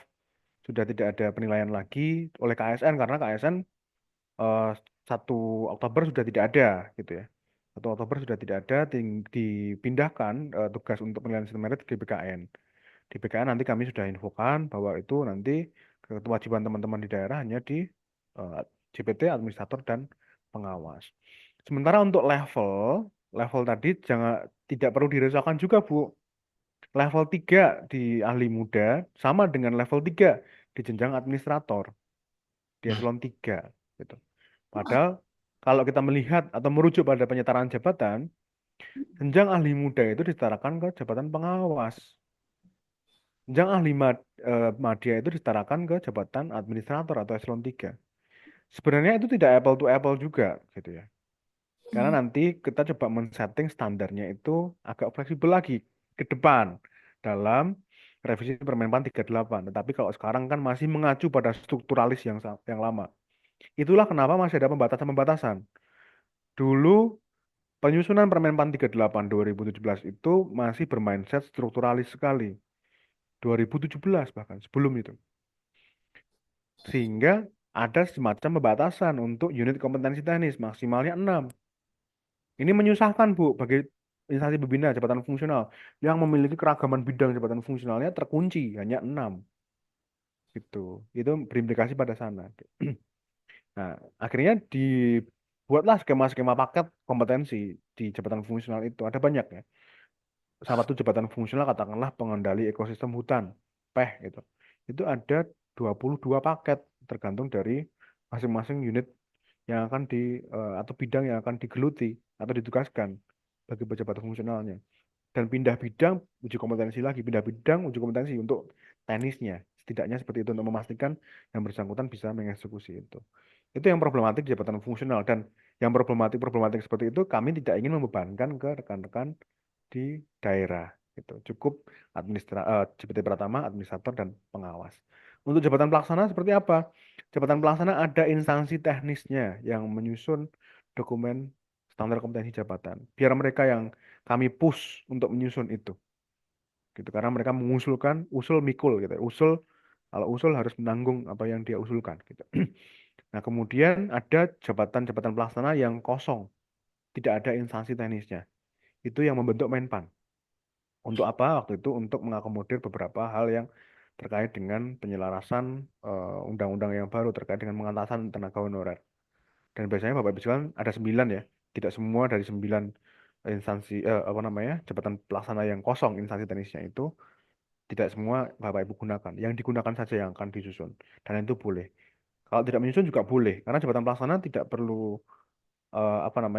Speaker 2: sudah tidak ada penilaian lagi oleh KSN karena KSN eh, 1 Oktober sudah tidak ada gitu ya. 1 Oktober sudah tidak ada, dipindahkan tugas untuk penilaian sistem merit ke BKN. Di BKN nanti kami sudah infokan bahwa itu nanti kewajiban teman-teman di daerah hanya di eh, JPT, administrator dan pengawas. Sementara untuk level tadi tidak perlu dirisaukan juga, Bu. Level 3 di ahli muda sama dengan level 3 di jenjang administrator di eselon 3 gitu. Padahal kalau kita melihat atau merujuk pada penyetaraan jabatan, jenjang ahli muda itu disetarakan ke jabatan pengawas. Jenjang ahli madya itu disetarakan ke jabatan administrator atau eselon 3. Sebenarnya itu tidak apple to apple juga gitu ya. Karena nanti kita coba men-setting standarnya itu agak fleksibel lagi ke depan dalam revisi Permenpan 38. Tetapi kalau sekarang kan masih mengacu pada strukturalis yang lama. Itulah kenapa masih ada pembatasan-pembatasan. Dulu penyusunan Permenpan 38 2017 itu masih bermindset strukturalis sekali. 2017 bahkan sebelum itu. Sehingga ada semacam pembatasan untuk unit kompetensi teknis maksimalnya 6. Ini menyusahkan, Bu, bagi instansi pembina jabatan fungsional yang memiliki keragaman bidang jabatan fungsionalnya terkunci hanya 6. Gitu. Itu berimplikasi pada sana. Nah, akhirnya dibuatlah skema-skema paket kompetensi di jabatan fungsional itu. Ada banyak ya. Salah satu jabatan fungsional katakanlah pengendali ekosistem hutan, PEH gitu. Itu ada 22 paket tergantung dari masing-masing unit yang akan atau bidang yang akan digeluti atau ditugaskan bagi pejabat fungsionalnya. Dan pindah bidang uji kompetensi lagi, pindah bidang uji kompetensi untuk teknisnya. Setidaknya seperti itu untuk memastikan yang bersangkutan bisa mengeksekusi itu. Itu yang problematik jabatan fungsional dan yang problematik seperti itu kami tidak ingin membebankan ke rekan-rekan di daerah gitu. Cukup JPT Pratama, administrator dan pengawas. Untuk jabatan pelaksana seperti apa? Jabatan pelaksana ada instansi teknisnya yang menyusun dokumen standar kompetensi jabatan. Biar mereka yang kami push untuk menyusun itu. Gitu karena mereka mengusulkan usul mikul gitu. Kalau usul harus menanggung apa yang dia usulkan gitu. Nah, kemudian ada jabatan-jabatan pelaksana yang kosong. Tidak ada instansi teknisnya. Itu yang membentuk Menpan. Untuk apa? Waktu itu untuk mengakomodir beberapa hal yang terkait dengan penyelarasan undang-undang yang baru terkait dengan pengentasan tenaga honorer. Dan biasanya Bapak Ibu sekalian ada 9 ya. Tidak semua dari 9 instansi jabatan pelaksana yang kosong instansi teknisnya itu tidak semua Bapak Ibu gunakan. Yang digunakan saja yang akan disusun. Dan itu boleh. Kalau tidak menyusun juga boleh, karena jabatan pelaksana tidak perlu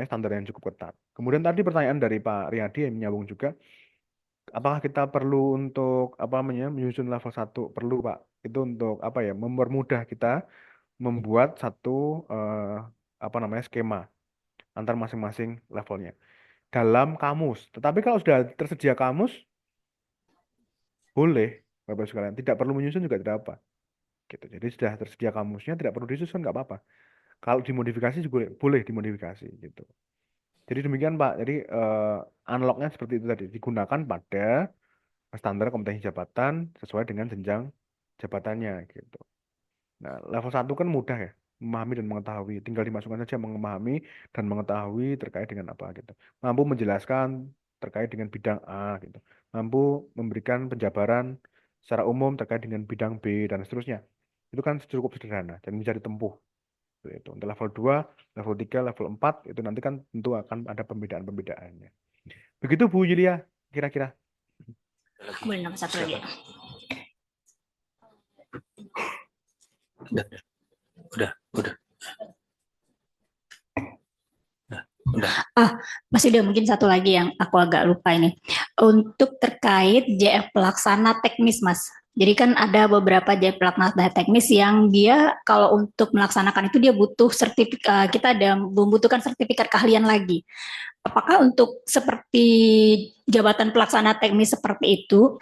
Speaker 2: standar yang cukup ketat. Kemudian tadi pertanyaan dari Pak Riyadi yang menyambung juga, apakah kita perlu untuk menyusun level 1? Perlu, Pak. Itu untuk mempermudah kita membuat satu skema antar masing-masing levelnya dalam kamus. Tetapi kalau sudah tersedia kamus, boleh, Bapak Ibu sekalian. Tidak perlu menyusun juga tidak apa. Gitu. Jadi sudah tersedia kamusnya, tidak perlu disusun, nggak apa-apa. Kalau dimodifikasi juga boleh dimodifikasi gitu. Jadi demikian Pak. Jadi analognya seperti itu tadi, digunakan pada standar kompetensi jabatan sesuai dengan jenjang jabatannya gitu. Nah, level 1 kan mudah ya, memahami dan mengetahui. Tinggal dimasukkan saja memahami dan mengetahui terkait dengan apa gitu. Mampu menjelaskan terkait dengan bidang A gitu. Mampu memberikan penjabaran secara umum terkait dengan bidang B dan seterusnya. Itu kan cukup sederhana dan bisa ditempuh. Itu untuk level 2, level 3, level 4 itu nanti kan tentu akan ada pembedaan-pembedaannya. Begitu Bu Yulia, kira-kira.
Speaker 3: Aku boleh nambah satu lagi.
Speaker 1: Udah.
Speaker 3: Masih ada mungkin satu lagi yang aku agak lupa ini. Untuk terkait JF pelaksana teknis, Mas. Jadi kan ada beberapa JF pelaksana teknis yang dia kalau untuk melaksanakan itu dia butuh sertifikat, kita ada membutuhkan sertifikat keahlian lagi. Apakah untuk seperti jabatan pelaksana teknis seperti itu,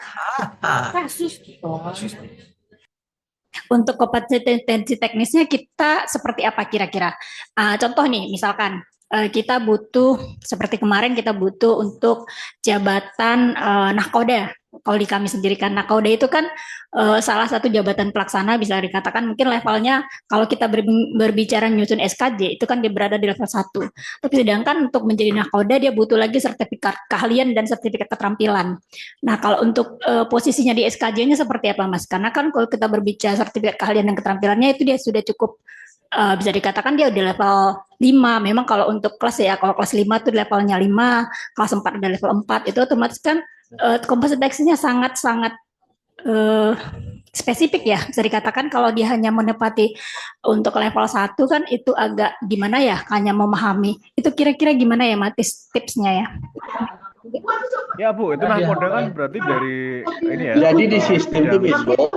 Speaker 3: untuk kompetensi teknisnya kita seperti apa kira-kira? Contoh nih, misalkan kita butuh seperti kemarin kita butuh untuk jabatan nahkoda. Kalau di kami sendiri kan nahkoda itu kan salah satu jabatan pelaksana bisa dikatakan mungkin levelnya kalau kita berbicara nyusun SKJ itu kan dia berada di level 1. Tapi sedangkan untuk menjadi nahkoda dia butuh lagi sertifikat keahlian dan sertifikat keterampilan. Nah, kalau untuk posisinya di SKJ-nya seperti apa, Mas? Karena kan kalau kita berbicara sertifikat keahlian dan keterampilannya itu dia sudah cukup bisa dikatakan dia udah level 5. Memang kalau untuk kelas ya, kalau kelas 5 itu levelnya 5, kelas 4 ada level 4, itu otomatis kan kompetensinya sangat-sangat spesifik ya. Bisa dikatakan kalau dia hanya menepati untuk level 1 kan itu agak gimana ya, hanya memahami. Itu kira-kira gimana ya, Matis, tipsnya ya?
Speaker 2: Ya Bu, itu nahkoda kan berarti dari ini ya.
Speaker 5: Jadi di sistem itu besok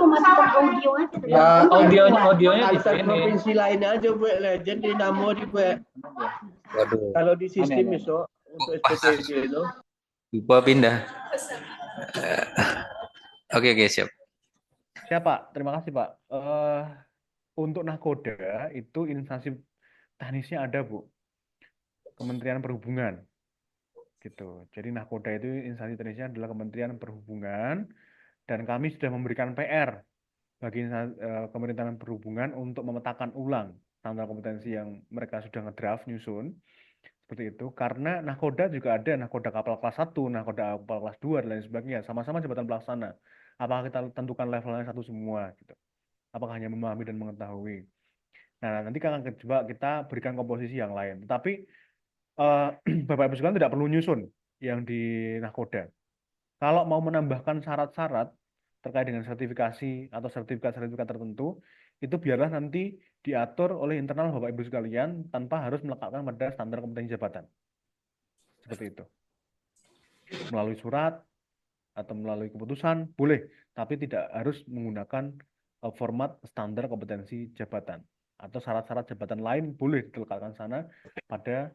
Speaker 5: ya
Speaker 6: audionya di
Speaker 5: antar
Speaker 6: sini.
Speaker 5: provinsi lain aja Bu, legend di Namo di Bu.
Speaker 1: Waduh.
Speaker 5: Kalau di sistem besok untuk SPPD itu.
Speaker 1: Lupa pindah. Oke, siap.
Speaker 2: Siapa? Terima kasih Pak. Untuk nahkoda itu instansi teknisnya ada Bu, Kementerian Perhubungan. Gitu. Jadi nahkoda itu instansi teknisnya adalah Kementerian Perhubungan dan kami sudah memberikan PR bagi Kementerian Perhubungan untuk memetakan ulang standar kompetensi yang mereka sudah ngedraft nyusun seperti itu, karena nahkoda juga ada nahkoda kapal kelas 1, nahkoda kapal kelas 2 dan lain sebagainya, sama-sama jabatan pelaksana. Apakah kita tentukan levelnya satu semua gitu? Apakah hanya memahami dan mengetahui? Nah, nanti akan coba kita berikan komposisi yang lain. Tetapi Bapak Ibu sekalian tidak perlu nyusun yang di nahkoda. Kalau mau menambahkan syarat-syarat terkait dengan sertifikasi atau sertifikat-sertifikat tertentu, itu biarlah nanti diatur oleh internal Bapak Ibu sekalian tanpa harus melekatkan pada standar kompetensi jabatan. Seperti itu. Melalui surat atau melalui keputusan, boleh. Tapi tidak harus menggunakan format standar kompetensi jabatan. Atau syarat-syarat jabatan lain boleh dilekatkan sana pada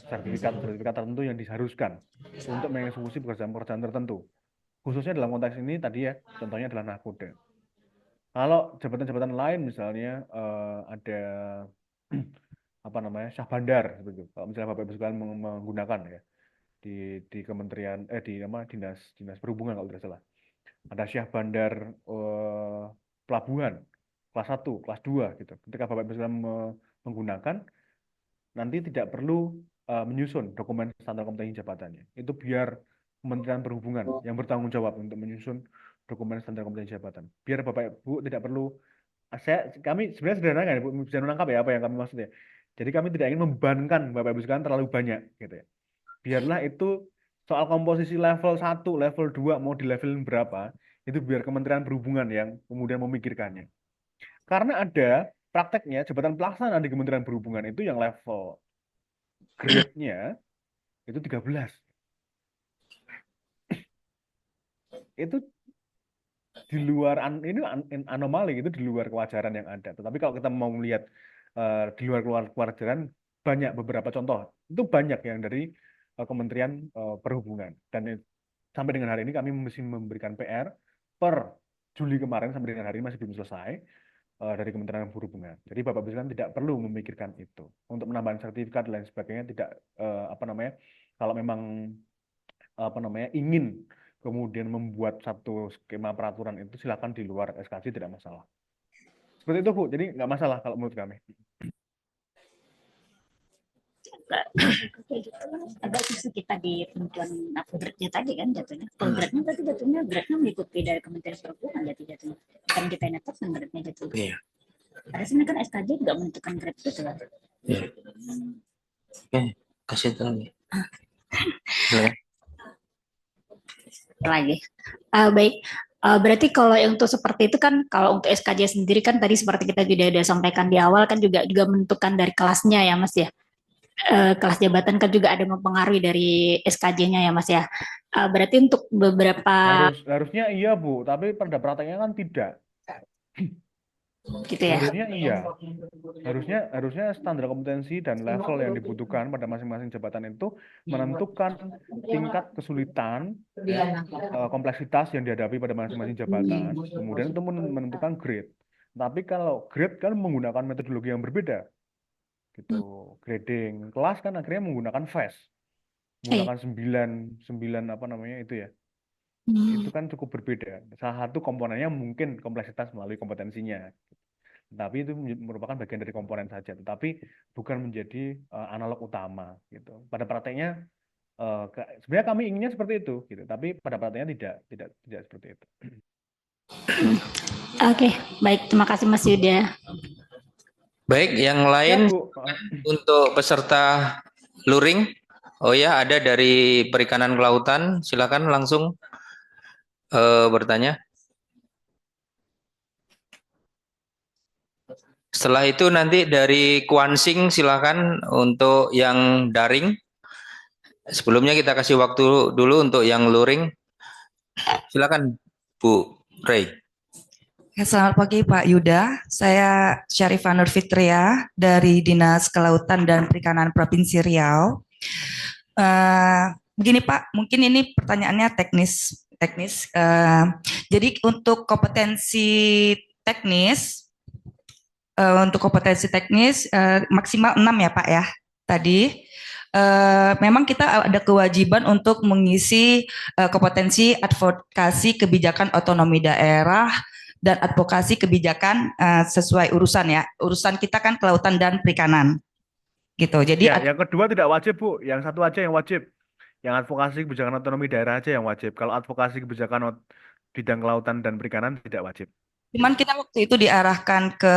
Speaker 2: sertifikat-sertifikat tertentu yang diharuskan untuk mengeksekusi pekerjaan-pekerjaan tertentu. Khususnya dalam konteks ini tadi ya, contohnya adalah nahkoda. Kalau jabatan-jabatan lain misalnya ada syah bandar seperti itu. Kalau misalnya Bapak Ibu sekalian menggunakan ya di kementerian dinas perhubungan kalau tidak salah. Ada syah bandar pelabuhan kelas 1, kelas 2 gitu. Ketika Bapak Ibu sekalian menggunakan, nanti tidak perlu menyusun dokumen standar kompetensi jabatannya. Itu biar Kementerian Perhubungan yang bertanggung jawab untuk menyusun dokumen standar kompetensi jabatan. Biar Bapak Ibu tidak perlu, kami sebenarnya sederhana kan, Ibu bisa menangkap ya apa yang kami maksudnya. Jadi kami tidak ingin membebankan Bapak Ibu sekalian terlalu banyak gitu ya. Biarlah itu soal komposisi level 1, level 2 mau di level berapa, itu biar Kementerian Perhubungan yang kemudian memikirkannya. Karena ada prakteknya jabatan pelaksana di Kementerian Perhubungan itu yang level grade-nya itu 13. Itu di luar anomali, itu di luar kewajaran yang ada. Tetapi kalau kita mau melihat di luar kewajaran, banyak beberapa contoh. Itu banyak yang dari Kementerian Perhubungan. Dan sampai dengan hari ini kami masih memberikan PR per Juli kemarin sampai dengan hari ini masih belum selesai dari Kementerian Perhubungan. Jadi Bapak Ibu sekalian tidak perlu memikirkan itu. Untuk menambahkan sertifikat dan lain sebagainya tidak kalau memang ingin kemudian membuat satu skema peraturan itu silakan di luar SKJ, tidak masalah. Seperti itu Bu, jadi nggak masalah kalau menurut kami.
Speaker 3: Kayak gitu agak susah kita di penentuan grade-nya tadi kan jatuhnya. Kalau grade-nya tadi jatuhnya grade-nya mengikuti dari Kementerian Perhubungan jatuhnya. Kan kita yang netapkan grade-nya jatuh.
Speaker 1: Iya.
Speaker 3: Karena sebenarnya kan SKJ juga menentukan grade itu kan.
Speaker 1: Iya. Oke, kasih tahu lagi. Silakan.
Speaker 3: Lagi. Baik. Berarti kalau untuk seperti itu kan, kalau untuk SKJ sendiri kan tadi seperti kita juga sudah sampaikan di awal kan juga menentukan dari kelasnya ya Mas ya. Kelas jabatan kan juga ada mempengaruhi dari SKJ-nya ya Mas ya. Berarti untuk beberapa
Speaker 2: Harusnya iya Bu, tapi pada prakteknya kan tidak.
Speaker 3: gitu ya.
Speaker 2: Harusnya iya. Harusnya standar kompetensi dan level yang dibutuhkan pada masing-masing jabatan itu menentukan tingkat kesulitan, kompleksitas yang dihadapi pada masing-masing jabatan, kemudian itu menentukan grade. Tapi kalau grade kan menggunakan metodologi yang berbeda, gitu. Grading kelas kan akhirnya menggunakan FAS, menggunakan 9 apa namanya itu ya. Itu kan cukup berbeda. Salah satu komponennya mungkin kompleksitas melalui kompetensinya. Tapi itu merupakan bagian dari komponen saja, tetapi bukan menjadi analog utama gitu. Pada prakteknya sebenarnya kami inginnya seperti itu gitu, tapi pada prakteknya tidak seperti itu.
Speaker 3: Oke, baik, terima kasih Mas Yuda.
Speaker 1: Baik, yang lain untuk peserta luring. Oh ya, ada dari Perikanan Kelautan. Silakan langsung bertanya. Setelah itu nanti dari Kuansing silakan untuk yang daring. Sebelumnya kita kasih waktu dulu untuk yang luring. Silakan Bu Rey.
Speaker 6: Selamat pagi Pak Yuda, saya Syarifah Nur Fitria dari Dinas Kelautan dan Perikanan Provinsi Riau. Begini Pak, mungkin ini pertanyaannya teknis. Jadi untuk kompetensi teknis, maksimal 6 ya Pak ya tadi. Memang kita ada kewajiban untuk mengisi kompetensi advokasi kebijakan otonomi daerah dan advokasi kebijakan sesuai urusan ya. Urusan kita kan kelautan dan perikanan. Gitu. Jadi
Speaker 2: ya, yang kedua tidak wajib Bu, yang satu aja yang wajib. Yang advokasi kebijakan otonomi daerah aja yang wajib. Kalau advokasi kebijakan bidang kelautan dan perikanan tidak wajib.
Speaker 6: Cuman kita waktu itu diarahkan ke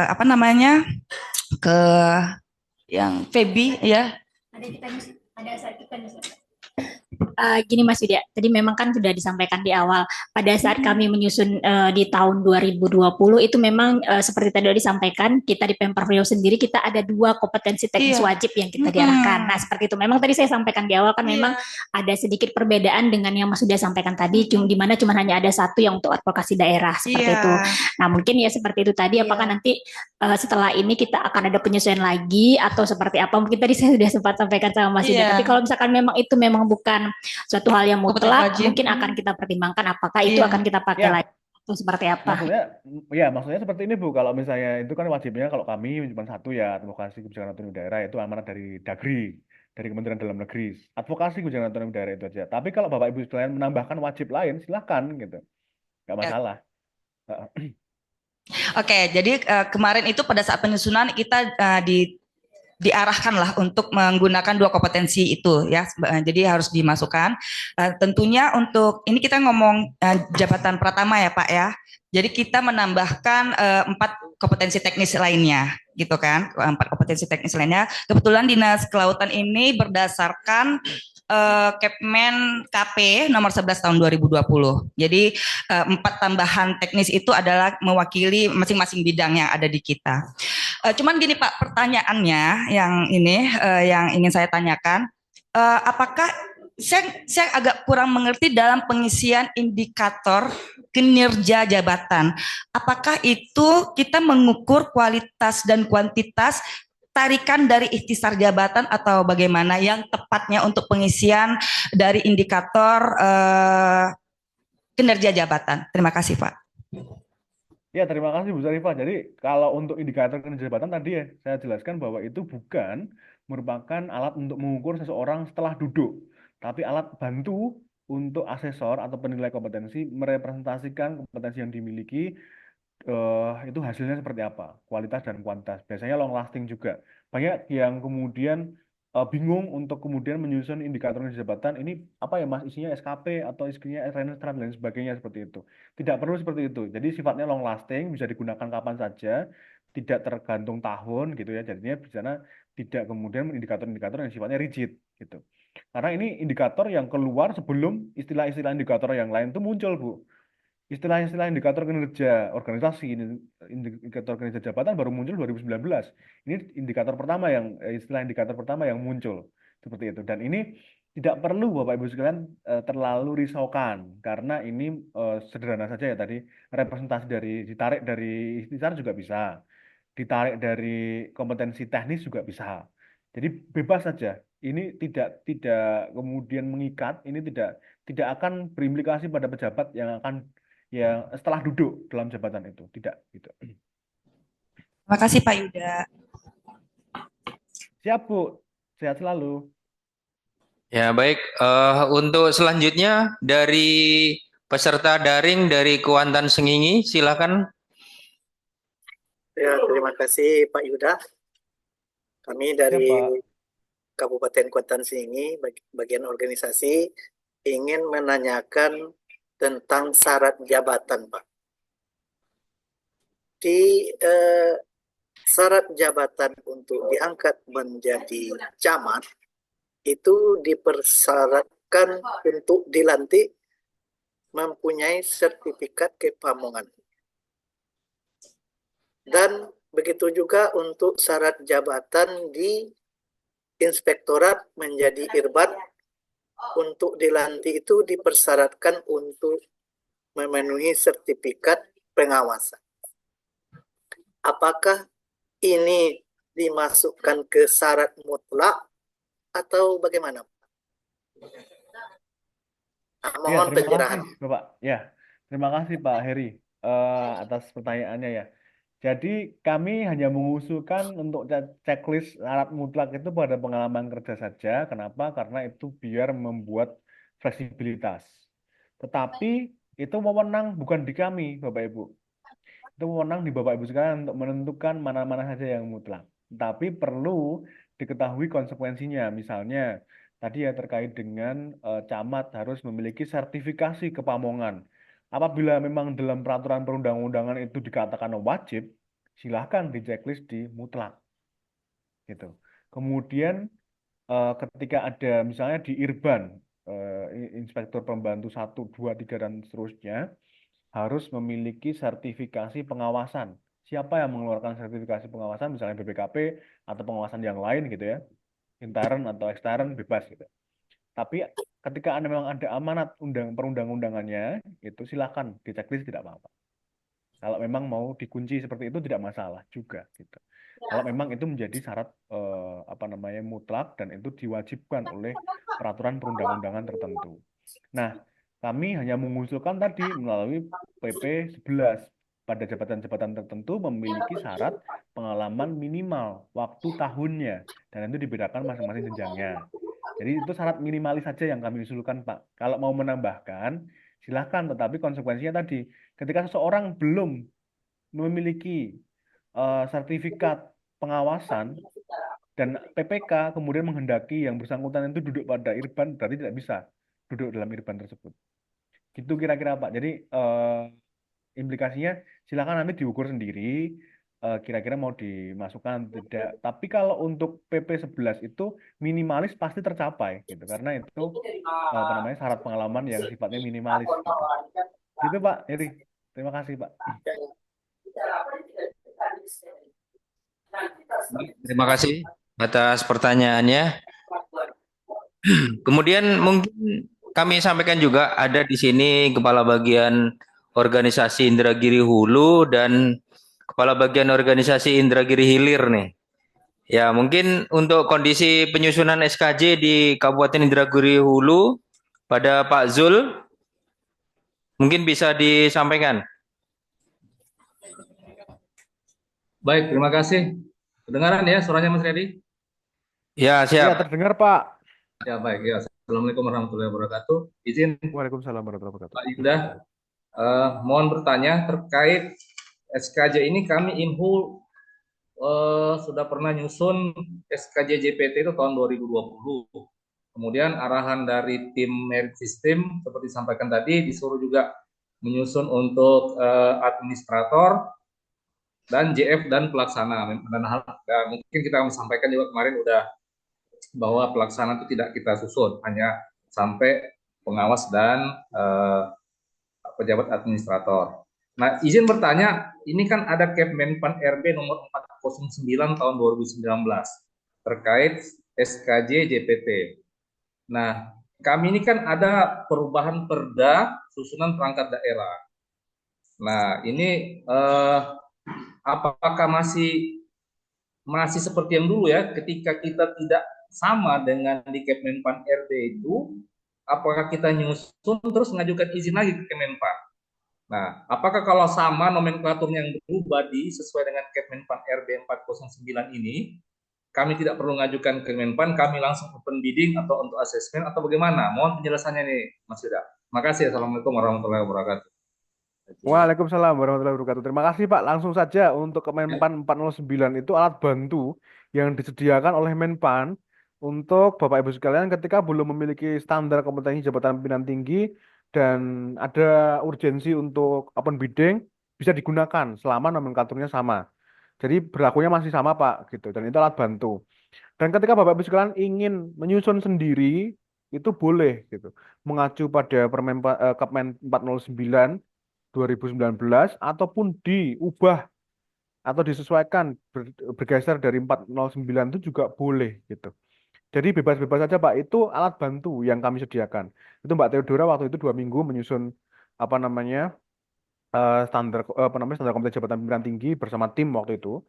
Speaker 6: apa namanya? Ke yang FEBI ya.
Speaker 3: Ada saat kita gini Mas Yuda, tadi memang kan sudah disampaikan di awal pada saat kami menyusun di tahun 2020 itu memang seperti tadi disampaikan kita di Pemprov Riau sendiri kita ada 2 kompetensi teknis wajib yang kita diarahkan. Nah seperti itu memang tadi saya sampaikan di awal kan memang ada sedikit perbedaan dengan yang Mas sudah sampaikan tadi, di mana cuma hanya ada 1 yang untuk advokasi daerah seperti itu. Nah mungkin ya seperti itu tadi. Apakah nanti setelah ini kita akan ada penyesuaian lagi atau seperti apa? Mungkin tadi saya sudah sempat sampaikan sama Mas Yuda. Tapi kalau misalkan memang itu memang bukan suatu hal yang mutlak, mungkin akan kita pertimbangkan apakah itu akan kita pakai lagi atau seperti apa.
Speaker 2: Maksudnya seperti ini Bu, kalau misalnya itu kan wajibnya kalau kami cuma 1 ya, advokasi kebijakan otonomi daerah itu amanat dari Dagri, dari Kementerian Dalam Negeri. Advokasi kebijakan otonomi daerah itu aja. Tapi kalau Bapak Ibu sekalian menambahkan wajib lain, silahkan gitu. Nggak masalah.
Speaker 6: Oke, jadi kemarin itu pada saat penyusunan kita diarahkan lah untuk menggunakan dua kompetensi itu ya. Jadi harus dimasukkan. Tentunya untuk ini kita ngomong jabatan pertama ya Pak ya. Jadi kita menambahkan 4 kompetensi teknis lainnya gitu kan. 4 kompetensi teknis lainnya. Kebetulan Dinas Kelautan ini berdasarkan Kepmen KP nomor 11 tahun 2020. Jadi 4 tambahan teknis itu adalah mewakili masing-masing bidang yang ada di kita. Cuman gini Pak, pertanyaannya yang ini yang ingin saya tanyakan, apakah saya agak kurang mengerti dalam pengisian indikator kinerja jabatan. Apakah itu kita mengukur kualitas dan kuantitas tarikan dari ikhtisar jabatan atau bagaimana yang tepatnya untuk pengisian dari indikator kinerja jabatan? Terima kasih Pak.
Speaker 2: Ya, terima kasih Bu Sarifah. Jadi kalau untuk indikator kinerja jabatan tadi ya, saya jelaskan bahwa itu bukan merupakan alat untuk mengukur seseorang setelah duduk, tapi alat bantu untuk asesor atau penilai kompetensi merepresentasikan kompetensi yang dimiliki itu hasilnya seperti apa, kualitas dan kuantitas. Biasanya long lasting juga. Banyak yang kemudian bingung untuk kemudian menyusun indikator kinerja jabatan ini apa ya Mas, isinya SKP atau isinya Renstra dan lain sebagainya seperti itu. Tidak perlu seperti itu. Jadi sifatnya long lasting, bisa digunakan kapan saja, tidak tergantung tahun gitu ya. Jadinya di sana tidak kemudian indikator-indikator yang sifatnya rigid gitu. Karena ini indikator yang keluar sebelum istilah-istilah indikator yang lain itu muncul, Bu. Istilah-istilah indikator kinerja organisasi, indikator kinerja jabatan baru muncul 2019. Ini indikator pertama istilah indikator pertama yang muncul seperti itu. Dan ini tidak perlu Bapak Ibu sekalian terlalu risaukan karena ini sederhana saja ya tadi, representasi ditarik dari ikhtisar juga bisa, ditarik dari kompetensi teknis juga bisa. Jadi bebas saja. Ini tidak kemudian mengikat, ini tidak akan berimplikasi pada pejabat yang setelah duduk dalam jabatan itu, tidak gitu.
Speaker 6: Terima kasih Pak Yuda.
Speaker 2: Siap Bu, sehat selalu.
Speaker 1: Ya, baik. Untuk selanjutnya dari peserta daring dari Kuantan Sengingi, silakan.
Speaker 7: Ya, terima kasih Pak Yuda. Kami dari Kabupaten Kuantan Sengingi, bagian organisasi, ingin menanyakan tentang syarat jabatan, Pak. Di syarat jabatan untuk diangkat menjadi camat, itu dipersyaratkan untuk dilantik mempunyai sertifikat kepamongan. Dan begitu juga untuk syarat jabatan di inspektorat menjadi irbat, untuk dilantik itu dipersyaratkan untuk memenuhi sertifikat pengawasan. Apakah ini dimasukkan ke syarat mutlak atau bagaimana? Mohon pencerahan.
Speaker 2: Bapak. Ya, terima kasih Pak Heri atas pertanyaannya ya. Jadi kami hanya mengusulkan untuk checklist syarat mutlak itu pada pengalaman kerja saja. Kenapa? Karena itu biar membuat fleksibilitas. Tetapi itu wewenang bukan di kami, Bapak Ibu. Itu wewenang di Bapak Ibu sekalian untuk menentukan mana-mana saja yang mutlak. Tapi perlu diketahui konsekuensinya. Misalnya tadi ya terkait dengan camat harus memiliki sertifikasi kepamongan. Apabila memang dalam peraturan perundang-undangan itu dikatakan wajib, silahkan di checklist di mutlak. Gitu. Kemudian ketika ada misalnya di Irban, inspektur pembantu 1, 2, 3, dan seterusnya, harus memiliki sertifikasi pengawasan. Siapa yang mengeluarkan sertifikasi pengawasan, misalnya BPKP atau pengawasan yang lain gitu ya, intern atau ekstern bebas gitu. Tapi ketika memang ada amanat perundang-undangannya, itu silakan di checklist tidak apa-apa. Kalau memang mau dikunci seperti itu tidak masalah juga gitu. Kalau memang itu menjadi syarat mutlak dan itu diwajibkan oleh peraturan perundang-undangan tertentu. Nah, kami hanya mengusulkan tadi melalui PP 11 pada jabatan-jabatan tertentu memiliki syarat pengalaman minimal waktu tahunnya dan itu dibedakan masing-masing jenjangnya. Jadi itu syarat minimalis saja yang kami usulkan, Pak. Kalau mau menambahkan, silahkan. Tetapi konsekuensinya tadi, ketika seseorang belum memiliki sertifikat pengawasan, dan PPK kemudian menghendaki yang bersangkutan itu duduk pada irban, berarti tidak bisa duduk dalam irban tersebut. Gitu kira-kira Pak. Jadi implikasinya silakan nanti diukur sendiri kira-kira mau dimasukkan atau tidak. Tapi kalau untuk PP 11 itu minimalis pasti tercapai gitu karena itu apa namanya syarat pengalaman yang sifatnya minimalis gitu. Gitu Pak Heri. Terima kasih Pak.
Speaker 1: Terima kasih atas pertanyaannya. Kemudian mungkin kami sampaikan juga ada di sini Kepala Bagian Organisasi Indragiri Hulu dan Kepala Bagian Organisasi Indragiri Hilir nih. Ya, mungkin untuk kondisi penyusunan SKJ di Kabupaten Indragiri Hulu pada Pak Zul mungkin bisa disampaikan.
Speaker 8: Baik, terima kasih. Kedengaran ya suaranya Mas Riyadi?
Speaker 1: Ya,
Speaker 2: Ya
Speaker 1: siap.
Speaker 2: terdengar Pak.
Speaker 8: Ya, baik. Ya, Assalamualaikum warahmatullahi wabarakatuh. Izin
Speaker 2: Waalaikumsalam warahmatullahi wabarakatuh.
Speaker 8: Pak Yuda, mohon bertanya terkait SKJ ini kami Inhul sudah pernah nyusun SKJ JPT itu tahun 2020. Kemudian arahan dari tim merit system seperti disampaikan tadi disuruh juga menyusun untuk administrator dan JF dan pelaksana. Dan mungkin kita sampaikan juga kemarin udah bahwa pelaksana itu tidak kita susun, hanya sampai pengawas dan pejabat administrator. Nah, izin bertanya, ini kan ada Kepmenpan RB nomor 409 tahun 2019 terkait SKJ JPT. Nah, kami ini kan ada perubahan perda susunan perangkat daerah. Nah, ini apakah masih seperti yang dulu ya, ketika kita tidak sama dengan di Kepmenpan RB itu, apakah kita nyusun terus mengajukan izin lagi ke Kemenpan? Nah, apakah kalau sama nomenklaturnya yang berubah sesuai dengan Kepmenpan RB 409 ini, kami tidak perlu mengajukan ke Kemenpan, kami langsung open bidding atau untuk asesmen atau bagaimana? Mohon penjelasannya nih, Mas Yuda. Makasih. Assalamualaikum warahmatullahi wabarakatuh.
Speaker 2: Waalaikumsalam warahmatullahi wabarakatuh. Terima kasih Pak. Langsung saja untuk Kemenpan 409 itu alat bantu yang disediakan oleh Menpan untuk Bapak Ibu sekalian ketika belum memiliki standar kompetensi jabatan pimpinan tinggi dan ada urgensi untuk open bidding bisa digunakan selama nomenklaturnya sama. Jadi berlakunya masih sama Pak gitu dan itu alat bantu. Dan ketika Bapak Ibu sekalian ingin menyusun sendiri itu boleh gitu. Mengacu pada Kepmen 409 2019 ataupun diubah atau disesuaikan bergeser dari 409 itu juga boleh gitu. Jadi bebas-bebas saja Pak, itu alat bantu yang kami sediakan. Itu Mbak Theodora waktu itu 2 minggu menyusun apa namanya standar kompetensi jabatan pimpinan tinggi bersama tim waktu itu.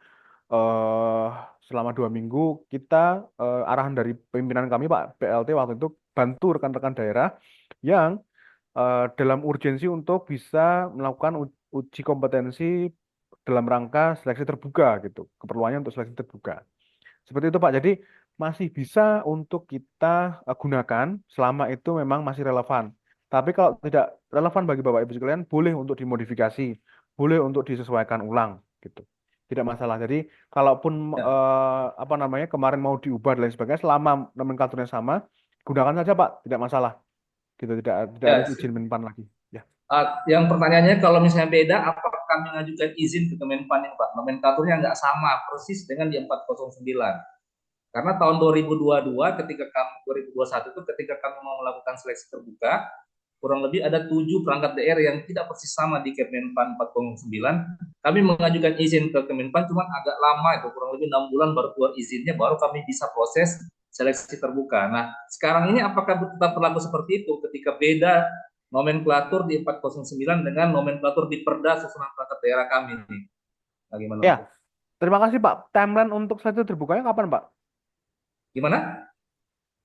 Speaker 2: Selama 2 minggu kita arahan dari pimpinan kami Pak PLT waktu itu bantu rekan-rekan daerah yang dalam urgensi untuk bisa melakukan uji kompetensi dalam rangka seleksi terbuka gitu. Keperluannya untuk seleksi terbuka. Seperti itu Pak. Jadi masih bisa untuk kita gunakan selama itu memang masih relevan. Tapi kalau tidak relevan bagi Bapak Ibu sekalian, boleh untuk dimodifikasi, boleh untuk disesuaikan ulang gitu. Tidak masalah. Jadi kalaupun apa namanya kemarin mau diubah dan lain sebagainya, selama nomenklaturnya sama, gunakan saja Pak, tidak masalah. Gitu, tidak harus izin Menpan lagi. Ya.
Speaker 8: Yang pertanyaannya kalau misalnya beda, apakah kami mengajukan izin ke Kemenpan ini Pak? Nomenklaturnya nggak sama persis dengan di 409. Karena tahun 2022 ketika kami 2021 itu ketika kami mau melakukan seleksi terbuka, kurang lebih ada 7 perangkat daerah yang tidak persis sama di Kemenpan 409. Kami mengajukan izin ke Kemenpan cuma agak lama itu, kurang lebih 6 bulan baru keluar izinnya, baru kami bisa proses seleksi terbuka. Nah, sekarang ini apakah tetap berlaku seperti itu ketika beda nomenklatur di 409 dengan nomenklatur di Perda susunan perangkat daerah kami ini? Bagaimana?
Speaker 2: Ya, terima kasih Pak. Timeline untuk seleksi terbukanya kapan Pak?
Speaker 8: Gimana?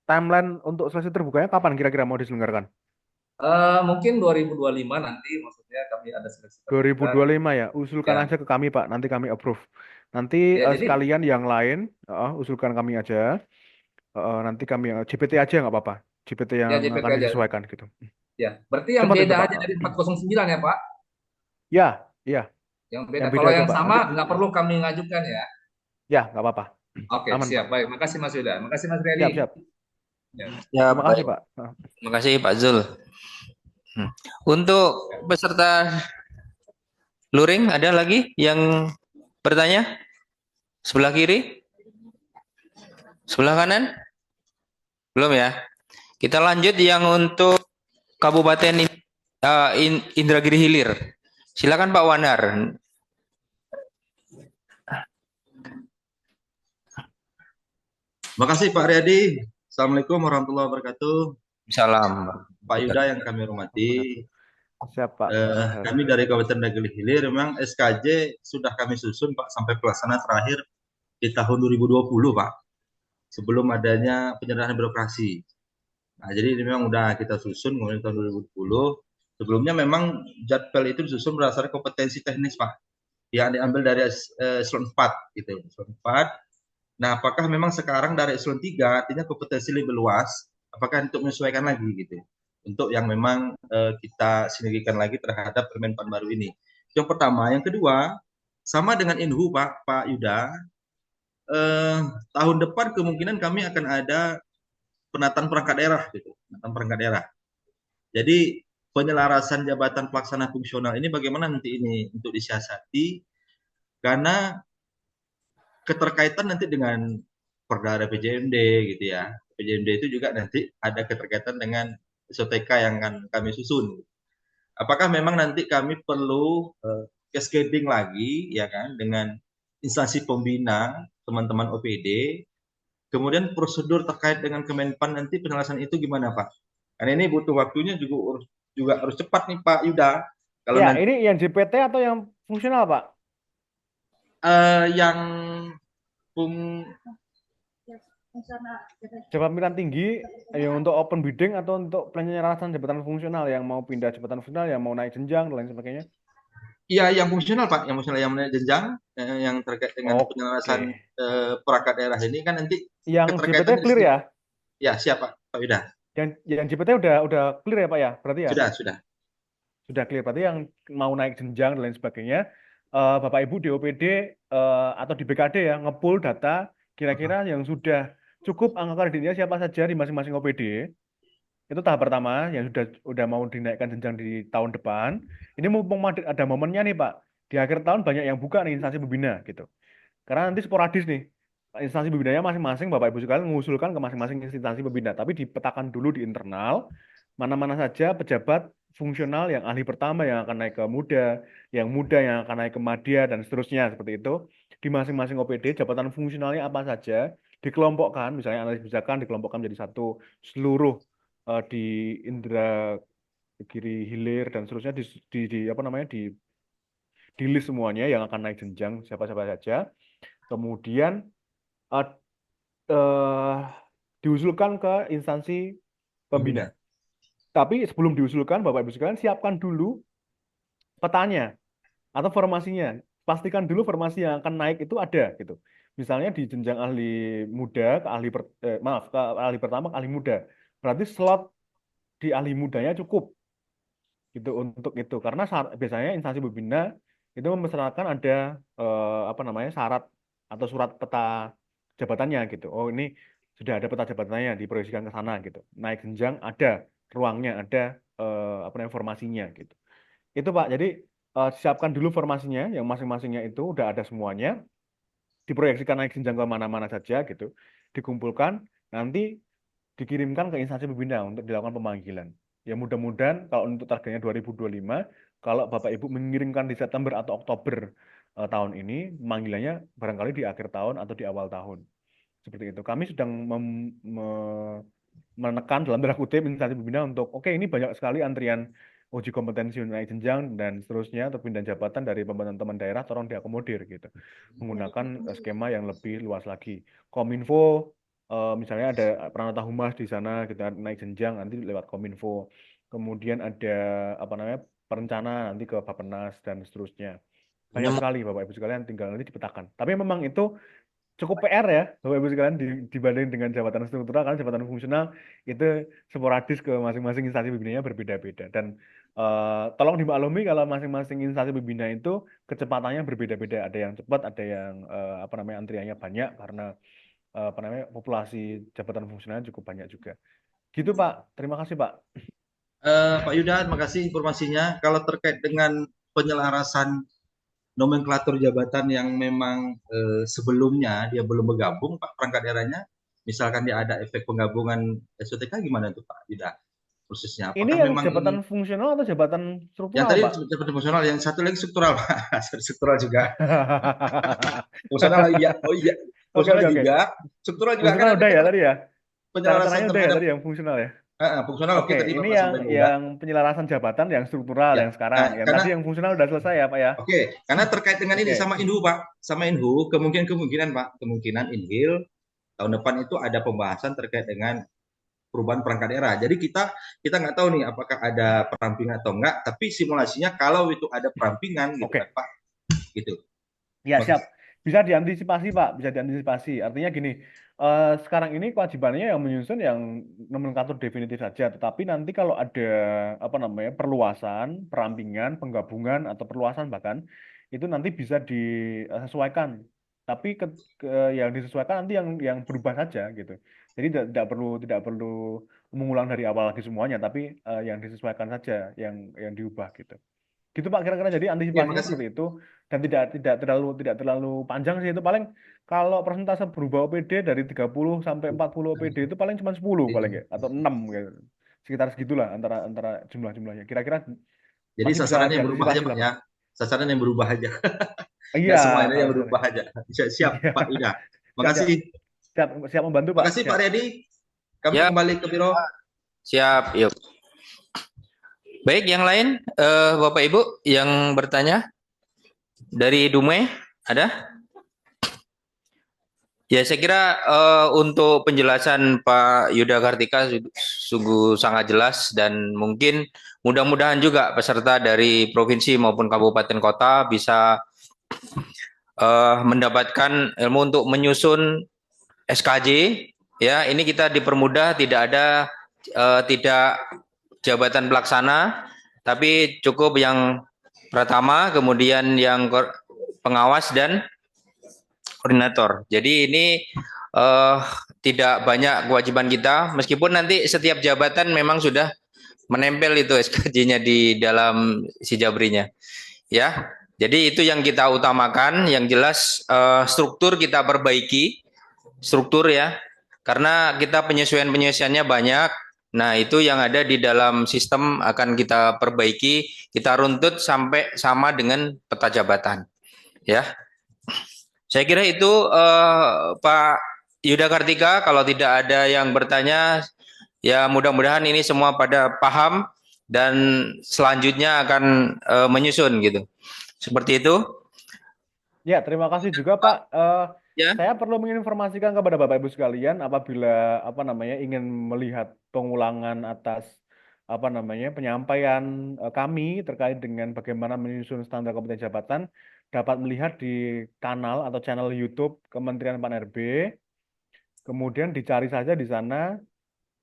Speaker 2: Timeline untuk seleksi terbukanya kapan kira-kira mau diselenggarakan?
Speaker 8: Mungkin 2025 nanti, maksudnya kami ada seleksi terbuka.
Speaker 2: 2025 ya, usulkan aja ke kami Pak, nanti kami approve. Nanti
Speaker 8: Ya, jadi
Speaker 2: sekalian yang lain, usulkan kami aja. Nanti kami GPT aja nggak apa-apa, GPT yang
Speaker 8: ya JPT
Speaker 2: akan
Speaker 8: aja.
Speaker 2: disesuaikan gitu.
Speaker 8: Ya, berarti yang
Speaker 2: Seperti itu,
Speaker 8: beda
Speaker 2: Pak.
Speaker 8: aja dari 409 ya Pak?
Speaker 2: Ya, iya.
Speaker 8: Yang beda.
Speaker 2: Yang beda
Speaker 8: Kalau
Speaker 2: aja,
Speaker 8: yang
Speaker 2: Pak.
Speaker 8: sama
Speaker 2: Nanti-
Speaker 8: nggak perlu kami ngajukan ya?
Speaker 2: Ya, nggak apa-apa.
Speaker 8: Oke,
Speaker 2: Aman,
Speaker 8: siap.
Speaker 2: Pak.
Speaker 8: Baik, makasih Mas Yuda. Makasih Mas
Speaker 2: Siap,
Speaker 8: Riyadi.
Speaker 2: siap.
Speaker 8: Ya.
Speaker 1: Ya,
Speaker 2: Terima kasih,
Speaker 1: baik.
Speaker 2: Pak.
Speaker 1: Terima kasih Pak Zul. Untuk peserta luring ada lagi yang bertanya? Sebelah kiri? Sebelah kanan? Belum ya? Kita lanjut yang untuk Kabupaten Indragiri Hilir. Silakan Pak Wanar.
Speaker 9: Makasih Pak Riyadi. Assalamualaikum warahmatullahi wabarakatuh.
Speaker 1: Salam.
Speaker 9: Pak Yuda yang kami hormati.
Speaker 2: Siap, Pak.
Speaker 9: Kami dari Kabupaten Indragiri Hilir memang SKJ sudah kami susun Pak sampai pelaksanaan terakhir di tahun 2020 Pak. Sebelum adanya penyerahan birokrasi. Nah, jadi ini memang udah kita susun kemudian tahun 2020. Sebelumnya memang jadwal itu disusun berdasarkan kompetensi teknis Pak. Yang diambil dari eselon 4 gitu. Eselon 4. Nah, apakah memang sekarang dari eselon 3 artinya kompetensi lebih luas? Apakah untuk menyesuaikan lagi gitu? Untuk yang memang kita sinergikan lagi terhadap Permenpan baru ini. Yang pertama, yang kedua, sama dengan Inhu Pak Yuda, tahun depan kemungkinan kami akan ada penataan perangkat daerah gitu, penataan perangkat daerah. Jadi penyelarasan jabatan pelaksana fungsional ini bagaimana nanti ini untuk disiasati karena keterkaitan nanti dengan Perda PJMD gitu ya. PJMD itu juga nanti ada keterkaitan dengan SOTK yang akan kami susun. Apakah memang nanti kami perlu cascading lagi ya kan dengan instansi pembina teman-teman OPD. Kemudian prosedur terkait dengan Kemenpan nanti penjelasan itu gimana Pak? Karena ini butuh waktunya juga harus cepat nih Pak Yuda. Kalau
Speaker 2: Ya,
Speaker 9: nanti
Speaker 2: ini yang JPT atau yang fungsional, Pak?
Speaker 9: yang
Speaker 2: Jabatan pimpinan tinggi yang untuk open bidding atau untuk penyelarasan jabatan fungsional yang mau pindah jabatan fungsional, yang mau naik jenjang dan lain sebagainya?
Speaker 9: Iya, yang fungsional Pak, yang fungsional yang menaik jenjang, yang terkait dengan penyelarasan perangkat daerah ini kan nanti
Speaker 2: yang JPT
Speaker 9: keterkaitan
Speaker 2: clear ya?
Speaker 9: Ya, siap Pak Yuda.
Speaker 2: Yang JPT udah clear ya Pak ya? Berarti ya? Sudah clear. Berarti yang mau naik jenjang dan lain sebagainya, Bapak Ibu di OPD atau di BKD ya nge-pull data kira-kira yang sudah cukup angka kreditnya siapa saja di masing-masing OPD. Itu tahap pertama yang sudah mau dinaikkan jenjang di tahun depan. Ini mumpung ada momennya nih Pak. Di akhir tahun banyak yang buka nih instansi pembina gitu. Karena nanti sporadis nih. Instansi pembinanya masing-masing Bapak Ibu sekalian mengusulkan ke masing-masing instansi pembina. Tapi dipetakan dulu di internal mana-mana saja pejabat fungsional yang ahli pertama yang akan naik ke muda yang akan naik ke madya dan seterusnya seperti itu. Di masing-masing OPD jabatan fungsionalnya apa saja dikelompokkan, misalnya analis kebijakan dikelompokkan menjadi satu seluruh di Indragiri Hilir dan seterusnya di list semuanya yang akan naik jenjang siapa-siapa saja. Kemudian diusulkan ke instansi pembina. Tapi sebelum diusulkan, Bapak Ibu sekalian siapkan dulu petanya atau formasinya. Pastikan dulu formasi yang akan naik itu ada gitu. Misalnya di jenjang ahli muda ke ahli pertama ke ahli muda. Berarti slot di ahli mudanya cukup gitu untuk itu. Karena biasanya instansi pembina itu mempersyaratkan ada syarat atau surat peta jabatannya gitu. Oh, ini sudah ada peta jabatannya diproyeksikan ke sana gitu. Naik jenjang ada ruangnya, ada informasinya gitu. Itu Pak. Jadi siapkan dulu formasinya yang masing-masingnya itu udah ada semuanya. Diproyeksikan naik jenjang ke mana-mana saja gitu. Dikumpulkan, nanti dikirimkan ke instansi pembina untuk dilakukan pemanggilan. Ya mudah-mudahan kalau untuk targetnya 2025, kalau Bapak Ibu mengirimkan di September atau Oktober tahun ini, pemanggilannya barangkali di akhir tahun atau di awal tahun. Seperti itu. Kami sedang menekan dalam tanda kutip instansi pembina untuk ini banyak sekali antrian uji kompetensi naik jenjang dan seterusnya atau pindah jabatan dari teman-teman daerah tolong diakomodir gitu. Menggunakan skema yang lebih luas lagi. Kominfo misalnya ada Pranata Humas di sana kita naik jenjang nanti lewat Kominfo. Kemudian ada perencana nanti ke Bappenas dan seterusnya. Banyak sekali Bapak Ibu sekalian tinggal nanti dipetakan. Tapi memang itu cukup PR ya Bapak Ibu sekalian dibanding dengan jabatan struktural karena jabatan fungsional itu sporadis ke masing-masing instansi pembinanya berbeda-beda dan Tolong dimaklumi kalau masing-masing instansi pembina itu kecepatannya berbeda-beda. Ada yang cepat, ada yang apa namanya antriannya banyak karena apa namanya populasi jabatan fungsionalnya cukup banyak juga. Gitu Pak. Terima kasih Pak.
Speaker 9: Pak Yuda, terima kasih informasinya. Kalau terkait dengan penyelarasan nomenklatur jabatan yang memang sebelumnya dia belum bergabung, Pak, perangkat daerahnya, misalkan dia ada efek penggabungan SOTK, gimana tuh Pak Yuda? Prosesnya
Speaker 2: Ini
Speaker 9: apakah
Speaker 2: yang
Speaker 9: memang
Speaker 2: jabatan
Speaker 9: ini
Speaker 2: fungsional atau jabatan
Speaker 9: yang
Speaker 2: struktural
Speaker 9: tadi
Speaker 2: Pak?
Speaker 9: jabatan fungsional, yang satu lagi struktural Pak? Struktural juga. Fungsional iya, oh iya,
Speaker 2: Oke,
Speaker 9: fungsional
Speaker 2: oke, oke.
Speaker 9: juga, struktural juga kan
Speaker 2: Fungsional
Speaker 9: nanti
Speaker 2: udah ya
Speaker 9: kita
Speaker 2: tadi ya?
Speaker 9: penyelarasan
Speaker 2: Cara-caranya udah ya
Speaker 9: terhadap
Speaker 2: tadi yang fungsional ya?
Speaker 9: fungsional
Speaker 2: Oke,
Speaker 9: oke tadi
Speaker 2: ini
Speaker 9: Bapak sampaikan juga.
Speaker 2: yang penyelarasan jabatan yang struktural
Speaker 9: Ya,
Speaker 2: yang sekarang. Yang
Speaker 9: karena
Speaker 2: tadi yang fungsional udah selesai ya Pak ya?
Speaker 9: oke, karena terkait dengan ini
Speaker 2: Oke.
Speaker 9: sama Inhu Pak, sama Inhu kemungkinan Pak, kemungkinan Inhil tahun depan itu ada pembahasan terkait dengan perubahan perangkat daerah. Jadi kita nggak tahu nih apakah ada perampingan atau enggak, tapi simulasinya kalau itu ada perampingan gitu
Speaker 2: Oke.
Speaker 9: kan Pak, gitu.
Speaker 2: Ya siap. Bisa diantisipasi Pak, bisa diantisipasi. Artinya gini, sekarang ini kewajibannya yang menyusun yang nomenklatur definitif saja. Tetapi nanti kalau ada apa namanya perluasan, perampingan, penggabungan atau perluasan bahkan itu nanti bisa disesuaikan. Tapi yang disesuaikan nanti yang berubah saja gitu. Jadi tidak perlu mengulang dari awal lagi semuanya, tapi yang disesuaikan saja yang diubah gitu. Gitu Pak kira-kira jadi
Speaker 9: Ya,
Speaker 2: antisipasinya
Speaker 9: makasih.
Speaker 2: seperti itu dan tidak terlalu panjang sih itu paling kalau persentase berubah OPD dari 30 sampai 40 OPD itu paling cuma 10 paling ya atau 6 gitu. Sekitar segitulah antara jumlah-jumlahnya. Kira-kira
Speaker 9: Jadi
Speaker 2: masih bisa
Speaker 9: sasarannya yang berubah aja
Speaker 2: diantisipasi
Speaker 9: Pak
Speaker 2: lah
Speaker 9: ya.
Speaker 2: Pak.
Speaker 9: Sasaran yang berubah aja.
Speaker 2: Iya,
Speaker 9: Nggak semuanya yang
Speaker 2: Pak.
Speaker 9: berubah aja. Siap
Speaker 2: Iya.
Speaker 9: Pak Yuda.
Speaker 2: Siap,
Speaker 9: Makasih.
Speaker 2: siap membantu Pak.
Speaker 9: Makasih Pak
Speaker 2: Siap.
Speaker 9: Riyadi. Kami
Speaker 1: Ya,
Speaker 9: kembali ke biro.
Speaker 1: siap. Yuk. Baik, yang lain, Bapak Ibu yang bertanya dari Dumai ada? Ya, saya kira untuk penjelasan Pak Yuda Kartika sungguh sangat jelas dan mungkin mudah-mudahan juga peserta dari provinsi maupun kabupaten kota bisa mendapatkan ilmu untuk menyusun SKJ. Ya, ini kita dipermudah, tidak ada tidak jabatan pelaksana, tapi cukup yang pertama, kemudian yang pengawas dan koordinator. Jadi ini tidak banyak kewajiban kita, meskipun nanti setiap jabatan memang sudah menempel itu SKJ-nya di dalam si Jabrinya. Ya, jadi itu yang kita utamakan. Yang jelas struktur kita perbaiki, struktur ya, karena kita penyesuaian-penyesuaiannya banyak. Nah, itu yang ada di dalam sistem akan kita perbaiki, kita runtut sampai sama dengan peta jabatan. Ya. Saya kira itu Pak Yuda Kartika, kalau tidak ada yang bertanya, ya mudah-mudahan ini semua pada paham dan selanjutnya akan menyusun gitu. Seperti itu.
Speaker 2: Ya, terima kasih juga Pak.
Speaker 1: Ya.
Speaker 2: Saya perlu menginformasikan kepada Bapak Ibu sekalian apabila apa namanya ingin melihat pengulangan atas apa namanya penyampaian kami terkait dengan bagaimana menyusun standar kompetensi jabatan dapat melihat di kanal atau channel YouTube Kementerian Pan-RB. Kemudian dicari saja di sana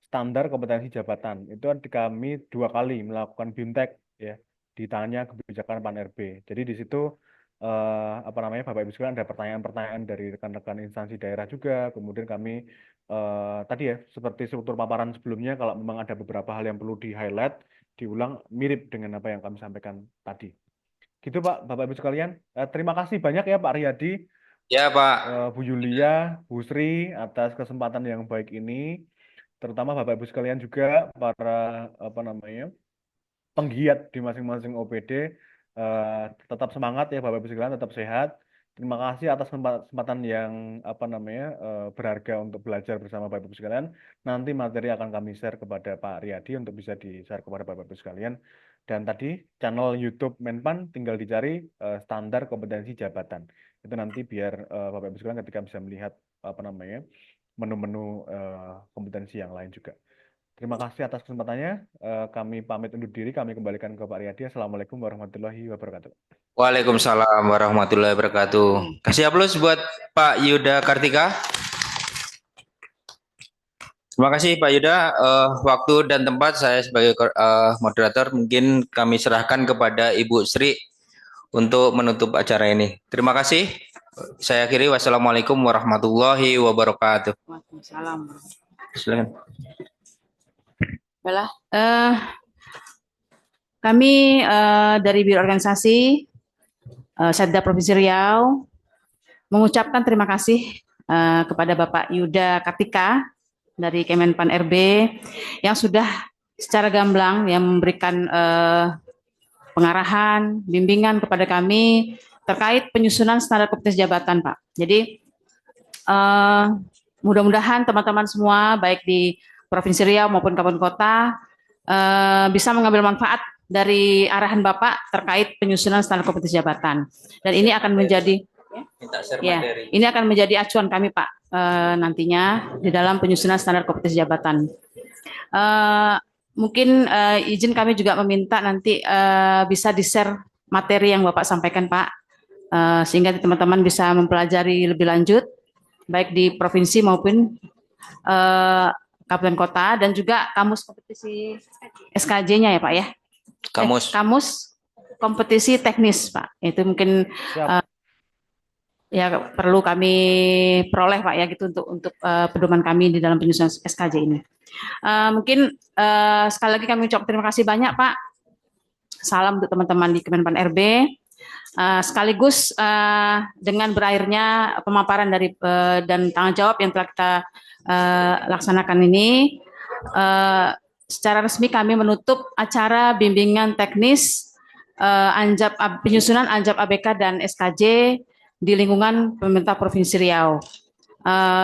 Speaker 2: standar kompetensi jabatan. Itu kami 2 kali melakukan BIMTEK ya di tangannya kebijakan Pan-RB. Jadi di situ apa namanya Bapak Ibu sekalian ada pertanyaan-pertanyaan dari rekan-rekan instansi daerah juga. Kemudian kami tadi ya seperti struktur paparan sebelumnya kalau memang ada beberapa hal yang perlu di-highlight, diulang mirip dengan apa yang kami sampaikan tadi. Gitu Pak, Bapak Ibu sekalian. Terima kasih banyak ya Pak Riyadi,
Speaker 1: Ya Pak.
Speaker 2: Bu Yulia, Bu Sri atas kesempatan yang baik ini. Terutama Bapak Ibu sekalian juga para apa namanya penggiat di masing-masing OPD. Tetap semangat ya Bapak Ibu sekalian, tetap sehat. Terima kasih atas kesempatan yang apa namanya berharga untuk belajar bersama Bapak Ibu sekalian. Nanti materi akan kami share kepada Pak Riyadi untuk bisa di-share kepada Bapak Ibu sekalian. Dan tadi channel YouTube Menpan tinggal dicari standar kompetensi jabatan. Itu nanti biar Bapak Ibu sekalian ketika bisa melihat apa namanya menu-menu kompetensi yang lain juga. Terima kasih atas kesempatannya. Kami pamit undur diri. Kami kembalikan ke Pak Riyadi. Assalamualaikum warahmatullahi wabarakatuh.
Speaker 1: Waalaikumsalam warahmatullahi wabarakatuh. Kasih aplaus buat Pak Yuda Kartika. Terima kasih Pak Yuda. Waktu dan tempat saya sebagai moderator mungkin kami serahkan kepada Ibu Sri untuk menutup acara ini. Terima kasih. Saya akhiri. Wassalamualaikum warahmatullahi wabarakatuh.
Speaker 10: Waalaikumsalam.
Speaker 1: Silakan.
Speaker 10: Baiklah, kami dari Biro Organisasi Setda Provinsi Riau mengucapkan terima kasih kepada Bapak Yuda Kartika dari Kemenpan RB yang sudah secara gamblang yang memberikan pengarahan, bimbingan kepada kami terkait penyusunan standar kompetensi jabatan, Pak. Jadi mudah-mudahan teman-teman semua baik di Provinsi Riau maupun kabupaten kota bisa mengambil manfaat dari arahan Bapak terkait penyusunan standar kompetensi jabatan. Dan ini akan menjadi ini akan menjadi acuan kami, Pak, nantinya di dalam penyusunan standar kompetensi jabatan. Mungkin izin kami juga meminta nanti bisa di-share materi yang Bapak sampaikan, Pak, sehingga teman-teman bisa mempelajari lebih lanjut, baik di provinsi maupun kabupaten kota, dan juga kamus kompetisi SKJ-nya ya Pak ya? Kamus kompetisi teknis, Pak. Itu mungkin ya perlu kami peroleh, Pak ya, gitu untuk pedoman kami di dalam penyusunan SKJ ini. Mungkin sekali lagi kami ucap terima kasih banyak, Pak. Salam untuk teman-teman di Kemenpan RB. Sekaligus dengan berakhirnya pemaparan dari dan tanggung jawab yang telah kita laksanakan ini, secara resmi kami menutup acara bimbingan teknis penyusunan Anjab ABK dan SKJ di lingkungan pemerintah Provinsi Riau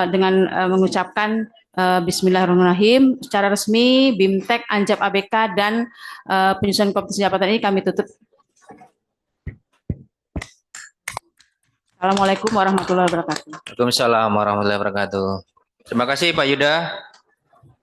Speaker 10: dengan mengucapkan Bismillahirrahmanirrahim. Secara resmi BIMTEK Anjab ABK dan penyusunan kompetensi jabatan ini kami tutup. Assalamualaikum warahmatullahi wabarakatuh.
Speaker 1: Waalaikumsalam warahmatullahi wabarakatuh. Terima kasih Pak Yuda.